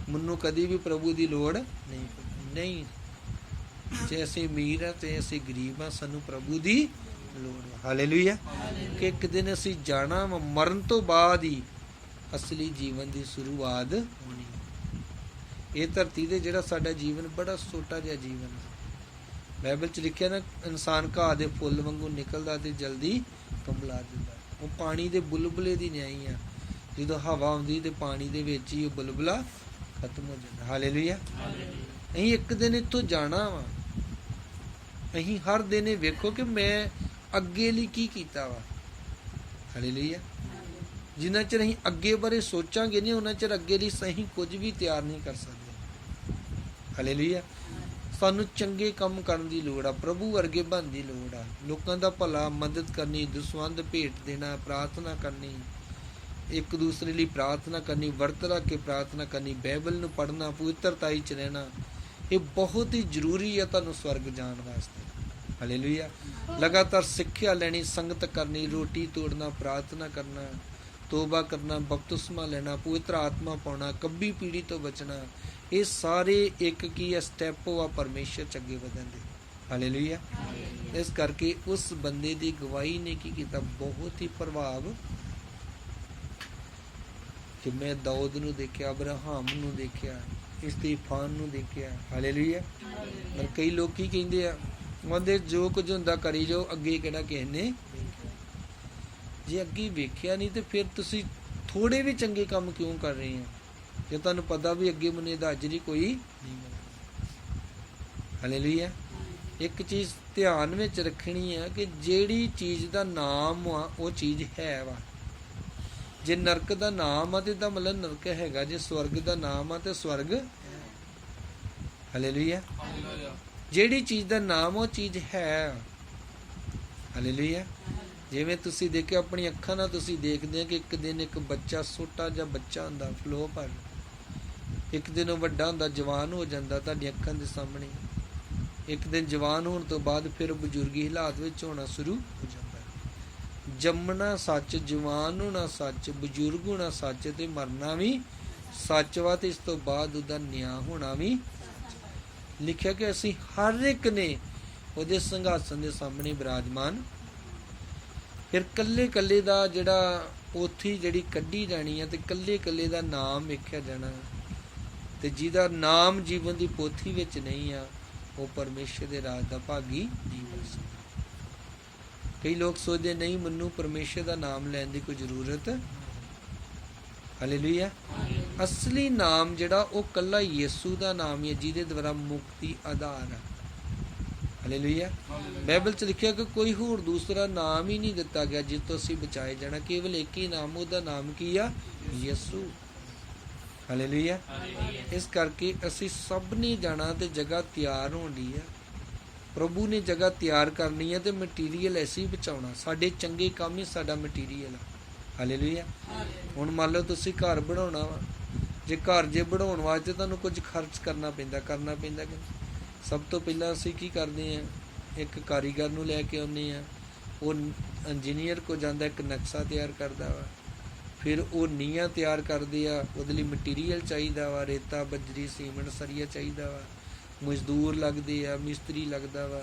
ਮੈਨੂੰ ਕਦੀ ਵੀ ਪ੍ਰਭੂ ਦੀ ਲੋੜ ਨਹੀਂ। ਜੇ ਅਸੀਂ ਅਮੀਰ ਹਾਂ ਤੇ ਅਸੀਂ ਗਰੀਬ ਹਾਂ, ਸਾਨੂੰ ਪ੍ਰਭੂ ਦੀ ਲੋੜ ਹੈ। ਹਾਲੇਲੂਇਆ। ਕਿ ਇੱਕ ਦਿਨ ਅਸੀਂ ਜਾਣਾ ਵਾ, ਮਰਨ ਤੋਂ ਬਾਅਦ ਹੀ ਅਸਲੀ ਜੀਵਨ ਦੀ ਸ਼ੁਰੂਆਤ ਹੋਣੀ। ਇਹ ਧਰਤੀ ਤੇ ਜਿਹੜਾ ਸਾਡਾ ਜੀਵਨ ਬੜਾ ਛੋਟਾ ਜਿਹਾ ਜੀਵਨ ਹੈ। ਬਾਈਬਲ 'ਚ ਲਿਖਿਆ ਨਾ, ਇਨਸਾਨ ਘਾਹ ਦੇ ਫੁੱਲ ਵਾਂਗੂ ਨਿਕਲਦਾ ਤੇ ਜਲਦੀ ਕੁੰਭਲਾ ਦਿੰਦਾ। ਉਹ ਪਾਣੀ ਦੇ ਬੁਲਬੁਲੇ ਦੀ ਨਿਆਈ ਆ, ਜਦੋਂ ਹਵਾ ਆਉਂਦੀ ਤੇ ਪਾਣੀ ਦੇ ਵਿੱਚ ਹੀ ਉਹ ਬੁਲਬੁਲਾ ਖਤਮ ਹੋ ਜਾਂਦਾ। ਹਾਲੇਲੂਇਆ। ਅਸੀਂ ਇੱਕ ਦਿਨ ਇੱਥੋਂ ਜਾਣਾ ਵਾ। ਅਸੀਂ ਹਰ ਦਿਨ ਇਹ ਵੇਖੋ ਕਿ ਮੈਂ ਅੱਗੇ ਲਈ ਕੀ ਕੀਤਾ ਵਾ। ਹਾਲੇਲੂਇਆ। ਜਿੰਨਾ ਚਿਰ ਅਸੀਂ ਅੱਗੇ ਬਾਰੇ ਸੋਚਾਂਗੇ ਨਹੀਂ, ਉਹਨਾਂ ਚਿਰ ਅੱਗੇ ਲਈ ਸਹੀ ਕੁਝ ਵੀ ਤਿਆਰ ਨਹੀਂ ਕਰ ਸਕਦੇ। ਹਾਲੇਲੂਇਆ। ਸਾਨੂੰ ਚੰਗੇ ਕੰਮ ਕਰਨ ਦੀ ਲੋੜ ਆ, ਪ੍ਰਭੂ ਵਰਗੇ ਬਣਨ ਦੀ ਲੋੜ ਆ, ਲੋਕਾਂ ਦਾ ਭਲਾ, ਮਦਦ ਕਰਨੀ, ਦਸਵੰਧ ਭੇਟ ਦੇਣਾ, ਪ੍ਰਾਰਥਨਾ ਕਰਨੀ, ਇੱਕ ਦੂਸਰੇ ਲਈ ਪ੍ਰਾਰਥਨਾ ਕਰਨੀ, ਵਰਤ ਰੱਖ ਕੇ ਪ੍ਰਾਰਥਨਾ ਕਰਨੀ, ਬਾਈਬਲ ਨੂੰ ਪੜ੍ਹਨਾ, ਪਵਿੱਤਰਤਾਈ 'ਚ ਰਹਿਣਾ, ਇਹ ਬਹੁਤ ਹੀ ਜ਼ਰੂਰੀ ਆ ਤੁਹਾਨੂੰ ਸਵਰਗ ਜਾਣ ਵਾਸਤੇ। ਹਾਲੇਲੂਇਆ। ਲਗਾਤਾਰ ਸਿੱਖਿਆ ਲੈਣੀ, ਸੰਗਤ ਕਰਨੀ, ਰੋਟੀ ਤੋੜਨਾ, ਪ੍ਰਾਰਥਨਾ ਕਰਨਾ, ਤੋਬਾ ਕਰਨਾ, ਬਪਤਿਸਮਾ ਲੈਣਾ, ਪਵਿੱਤਰ ਆਤਮਾ ਪਾਉਣਾ, ਕੱਬੀ ਪੀੜੀ ਤੋਂ ਬਚਣਾ, ਇਹ ਸਾਰੇ ਇੱਕ ਕੀ ਆ ਸਟੈਪ ਆ ਪਰਮੇਸ਼ਰ 'ਚ ਅੱਗੇ ਵਧਣ ਦੇ। ਹਾਲੇਲੂਇਆ। ਇਸ ਕਰਕੇ ਉਸ ਬੰਦੇ ਦੀ ਗਵਾਹੀ ਨੇ ਕੀ ਕੀਤਾ, ਬਹੁਤ ਹੀ ਪ੍ਰਭਾਵ। ਕਿ ਮੈਂ ਦਾਊਦ ਨੂੰ ਦੇਖਿਆ, ਅਬਰਾਹਮ ਨੂੰ ਦੇਖਿਆ, ਇਸਤੀਫਾਨ ਨੂੰ ਦੇਖਿਆ। ਹਾਲੇਲੂਇਆ। ਪਰ ਕਈ ਲੋਕ ਕੀ ਕਹਿੰਦੇ ਆ, ਕਹਿੰਦੇ ਜੋ ਕੁਝ ਹੁੰਦਾ ਕਰੀ ਜਾਓ, ਅੱਗੇ ਕਿਹੜਾ ਕਿਸੇ ਨੇ। ਜੇ ਅੱਗੇ ਵੇਖਿਆ ਨਹੀਂ ਤੇ ਫਿਰ ਤੁਸੀਂ ਥੋੜੇ ਵੀ ਚੰਗੇ ਕੰਮ ਕਿਉਂ ਕਰ ਰਹੇ ਆ, ਜੇ ਤੁਹਾਨੂੰ ਪਤਾ ਵੀ ਅੱਗੇ ਮੈਨੂੰ ਇਹਦਾ ਹਾਜ਼ਰੀ ਕੋਈ ਨਹੀਂ ਮਿਲਣਾ। ਹਾਲੇਲੂਇਆ। ਇੱਕ ਚੀਜ਼ ਧਿਆਨ ਵਿੱਚ ਰੱਖਣੀ ਆ ਕਿ ਜਿਹੜੀ ਚੀਜ਼ ਦਾ ਨਾਮ ਆ ਉਹ ਚੀਜ਼ ਹੈ ਵਾ। ਜੇ ਨਰਕ ਦਾ ਨਾਮ ਆ ਤੇ ਇਹਦਾ ਮਤਲਬ ਨਰਕ ਹੈਗਾ, ਜੇ ਸਵਰਗ ਦਾ ਨਾਮ ਆ ਤੇ ਸਵਰਗ। ਹਾਲੇਲੂਇਆ। ਜਿਹੜੀ ਚੀਜ਼ ਦਾ ਨਾਮ ਉਹ ਚੀਜ਼ ਹੈ। ਹਾਲੇਲੂਇਆ। ਜਿਵੇਂ ਤੁਸੀਂ ਦੇਖਿਆ ਆਪਣੀ ਅੱਖਾਂ ਨਾਲ, ਤੁਸੀਂ ਦੇਖਦੇ ਆ ਕਿ ਇੱਕ ਦਿਨ ਇੱਕ ਬੱਚਾ, ਛੋਟਾ ਜਿਹਾ ਬੱਚਾ ਹੁੰਦਾ, ਫਲੋ ਪਰ ਇੱਕ ਦਿਨ ਉਹ ਵੱਡਾ ਹੁੰਦਾ, ਜਵਾਨ ਹੋ ਜਾਂਦਾ ਤੁਹਾਡੀ ਅੱਖਾਂ ਦੇ ਸਾਹਮਣੇ। ਇੱਕ ਦਿਨ ਜਵਾਨ ਹੋਣ ਤੋਂ ਬਾਅਦ ਫਿਰ ਬਜ਼ੁਰਗੀ ਹਾਲਾਤ ਵਿੱਚ ਹੋਣਾ ਸ਼ੁਰੂ ਹੋ ਜਾਂਦਾ। ਜੰਮਣਾ ਸੱਚ, ਜਵਾਨ ਹੋਣਾ ਸੱਚ, ਬਜ਼ੁਰਗ ਹੋਣਾ ਸੱਚ, ਤੇ ਮਰਨਾ ਵੀ ਸੱਚ ਵਾ, ਤੇ ਇਸ ਤੋਂ ਬਾਅਦ ਉਹਦਾ ਨਿਆਂ ਹੋਣਾ ਵੀ। ਲਿਖਿਆ ਕਿ ਅਸੀਂ ਹਰ ਇੱਕ ਨੇ ਉਹਦੇ ਸਿੰਘਾਸਨ ਦੇ ਸਾਹਮਣੇ ਬਿਰਾਜਮਾਨ। ਫਿਰ ਕੱਲੇ ਕੱਲੇ ਦਾ ਜਿਹੜਾ ਪੋਥੀ ਜਿਹੜੀ ਕੱਢੀ ਜਾਣੀ ਆ, ਤੇ ਕੱਲੇ ਕੱਲੇ ਦਾ ਨਾਮ ਵੇਖਿਆ ਜਾਣਾ, ਤੇ ਜਿਹਦਾ ਨਾਮ ਜੀਵਨ ਦੀ ਪੋਥੀ ਵਿੱਚ ਨਹੀਂ ਆ, ਉਹ ਪਰਮੇਸ਼ਰ ਦੇ ਰਾਜ ਦਾ ਭਾਗੀ ਜੀਵਨ ਸੀ। ਕਈ ਲੋਕ ਸੋਚਦੇ ਨਹੀਂ, ਮੈਨੂੰ ਪਰਮੇਸ਼ਰ ਦਾ ਨਾਮ ਲੈਣ ਦੀ ਕੋਈ ਜ਼ਰੂਰਤ। ਹਾਲੇਲੂਇਆ। ਅਸਲੀ ਨਾਮ ਜਿਹੜਾ ਉਹ ਕੱਲਾ ਯਿਸੂ ਦਾ ਨਾਮ ਹੀ ਹੈ, ਜਿਹਦੇ ਦੁਆਰਾ ਮੁਕਤੀ ਆਧਾਰ ਹੈ। ਹਾਲੇਲੂਇਆ। ਬਾਈਬਲ 'ਚ ਲਿਖਿਆ ਕਿ ਕੋਈ ਹੋਰ ਦੂਸਰਾ ਨਾਮ ਹੀ ਨਹੀਂ ਦਿੱਤਾ ਗਿਆ ਜਿਸ ਤੋਂ ਅਸੀਂ ਬਚਾਏ ਜਾਣਾ, ਕੇਵਲ ਇੱਕ ਹੀ ਨਾਮ, ਉਹਦਾ ਨਾਮ ਕੀ ਆ, ਯਿਸੂ। ਹਾਲੇਲੂਇਆ। ਇਸ ਕਰਕੇ ਅਸੀਂ ਸਭ ਨੇ ਜਾਣਾ ਤੇ ਜਗ੍ਹਾ ਤਿਆਰ ਹੋਣੀ ਆ। ਪ੍ਰਭੂ ਨੇ ਜਗ੍ਹਾ ਤਿਆਰ ਕਰਨੀ ਹੈ ਤੇ ਮਟੀਰੀਅਲ ਅਸੀਂ ਬਚਾਉਣਾ। ਸਾਡੇ ਚੰਗੇ ਕੰਮ ਹੀ ਸਾਡਾ ਮਟੀਰੀਅਲ ਆ। ਹਾਲੇਲੂਇਆ। ਹੁਣ ਮੰਨ ਲਓ ਤੁਸੀਂ ਘਰ ਬਣਾਉਣਾ ਵਾ, ਜੇ ਘਰ ਬਣਾਉਣ ਵਾਸਤੇ ਤੁਹਾਨੂੰ ਕੁਝ ਖਰਚ ਕਰਨਾ ਪੈਂਦਾ ਕਿ ਸਭ ਤੋਂ ਪਹਿਲਾਂ ਅਸੀਂ ਕੀ ਕਰਦੇ ਹਾਂ, ਇੱਕ ਕਾਰੀਗਰ ਨੂੰ ਲੈ ਕੇ ਆਉਂਦੇ ਹਾਂ, ਉਹ ਇੰਜੀਨੀਅਰ ਕੋ ਜਾਂਦਾ, ਇੱਕ ਨਕਸ਼ਾ ਤਿਆਰ ਕਰਦਾ ਵਾ, ਫਿਰ ਉਹ ਨੀਹਾਂ ਤਿਆਰ ਕਰਦੇ ਆ, ਉਹਦੇ ਲਈ ਮਟੀਰੀਅਲ ਚਾਹੀਦਾ ਵਾ, ਰੇਤਾ, ਬਜਰੀ, ਸੀਮੈਂਟ, ਸਰੀਆ ਚਾਹੀਦਾ ਵਾ, ਮਜ਼ਦੂਰ ਲੱਗਦੇ ਆ, ਮਿਸਤਰੀ ਲੱਗਦਾ ਵਾ।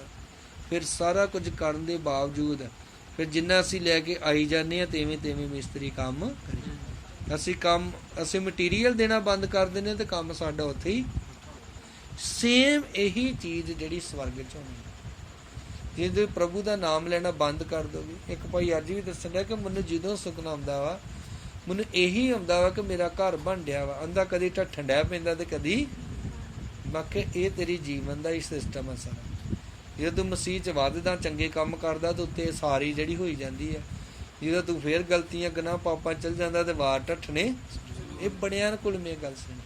ਫਿਰ ਸਾਰਾ ਕੁਝ ਕਰਨ ਦੇ ਬਾਵਜੂਦ ਫਿਰ ਜਿੰਨਾ ਅਸੀਂ ਲੈ ਕੇ ਆਈ ਜਾਂਦੇ ਹਾਂ, ਤਿਵੇਂ ਮਿਸਤਰੀ ਕੰਮ ਕਰੀ। ਅਸੀਂ ਮਟੀਰੀਅਲ ਦੇਣਾ ਬੰਦ ਕਰ ਦਿੰਦੇ ਹਾਂ ਤੇ ਕੰਮ ਸਾਡਾ ਉੱਥੇ ਹੀ। ਸੇਮ ਇਹੀ ਚੀਜ਼ ਜਿਹੜੀ ਸਵਰਗ 'ਚ ਹੋਣੀ। ਜੇ ਤੁਸੀਂ ਪ੍ਰਭੂ ਦਾ ਨਾਮ ਲੈਣਾ ਬੰਦ ਕਰ ਦੋਗੇ। ਇੱਕ ਭਾਈ ਅੱਜ ਵੀ ਦੱਸਣ ਡਿਆ ਕਿ ਮੈਨੂੰ ਜਦੋਂ ਸੁਪਨਾ ਆਉਂਦਾ ਵਾ, ਮੈਨੂੰ ਇਹੀ ਆਉਂਦਾ ਵਾ ਕਿ ਮੇਰਾ ਘਰ ਬਣ ਡਿਆ ਵਾ, ਆਂਦਾ ਕਦੀ ਢੱਠਣ ਡਿਆ ਪੈਂਦਾ ਤੇ ਕਦੀ। ਮੈਂ ਕਿਹਾ ਇਹ ਤੇਰੀ ਜੀਵਨ ਦਾ ਹੀ ਸਿਸਟਮ ਆ ਸਾਰਾ। ਜਦੋਂ ਤੂੰ ਮਸੀਹ 'ਚ ਵੱਧਦਾ, ਚੰਗੇ ਕੰਮ ਕਰਦਾ ਤਾਂ ਉੱਤੇ ਸਾਰੀ ਜਿਹੜੀ ਹੋਈ ਜਾਂਦੀ ਆ। ਜਦੋਂ ਤੂੰ ਫੇਰ ਗਲਤੀਆਂ, ਗੁਨਾਹ, ਪਾਪਾਂ ਚੱਲ ਜਾਂਦਾ ਤੇ ਵਾਰ ਢੱਠਣੇ। ਇਹ ਬੜਿਆਂ ਕੋਲ ਮੈਂ ਗੱਲ ਸੁਣੀ।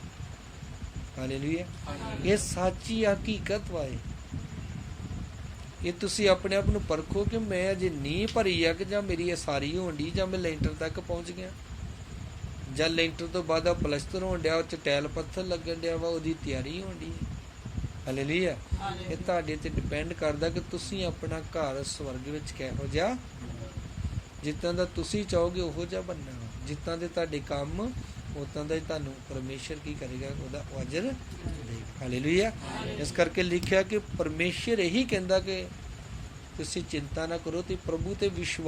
ਹਾਲੇਲੂਇਆ। ਇਹ ਸੱਚੀ ਹਕੀਕਤ ਵਾ। ਇਹ ਤੁਸੀਂ ਆਪਣੇ ਆਪ ਨੂੰ ਪਰਖੋ ਕਿ ਮੈਂ ਅਜੇ ਨੀਂਹ ਭਰੀ ਆ ਕਿ ਜਾਂ ਮੇਰੀ ਇਹ ਸਾਰੀ ਹੋਣ ਡਈ, ਜਾਂ ਮੈਂ ਲੈਂਟਰ ਤੱਕ ਪਹੁੰਚ ਗਿਆ, ਜਾਂ ਲੈਂਟਰ ਤੋਂ ਬਾਅਦ ਪਲਸਤਰ ਹੋਣ ਡਿਆ, ਉਹ 'ਚ ਟੈਲ ਪੱਥਰ ਲੱਗਣ ਡਿਆ ਵਾ, ਉਹਦੀ ਤਿਆਰੀ ਹੋਣ ਡਈ। ਹਾਲੇਲੂਇਆ। ਇਹ ਤੁਹਾਡੇ ਤੇ ਡਿਪੈਂਡ ਕਰਦਾ ਕਿ ਤੁਸੀਂ ਆਪਣਾ ਘਰ ਸਵਰਗ ਵਿੱਚ ਕਿਹੋ ਜਿਹਾ, ਜਿੱਦਾਂ ਦਾ ਤੁਸੀਂ ਚਾਹੋਗੇ ਉਹੋ ਜਿਹਾ ਬਣਨਾ ਵਾ। ਜਿੱਦਾਂ ਦੇ ਤੁਹਾਡੇ ਕੰਮ ਉਦਾਂ ਦਾ ਹੀ ਤੁਹਾਨੂੰ ਪਰਮੇਸ਼ਰ ਕੀ ਕਰੇਗਾ, ਉਹਦਾ ਅਜਰ ਦੇਗਾ। ਹਾਲੇਲੂਇਆ। ਇਸ ਕਰਕੇ ਲਿਖਿਆ ਕਿ ਪਰਮੇਸ਼ਰ ਇਹੀ ਕਹਿੰਦਾ ਕਿ ਤੁਸੀਂ ਚਿੰਤਾ ਨਾ ਕਰੋ ਤੇ ਪ੍ਰਭੂ ਤੇ ਵਿਸ਼ਵਾਸ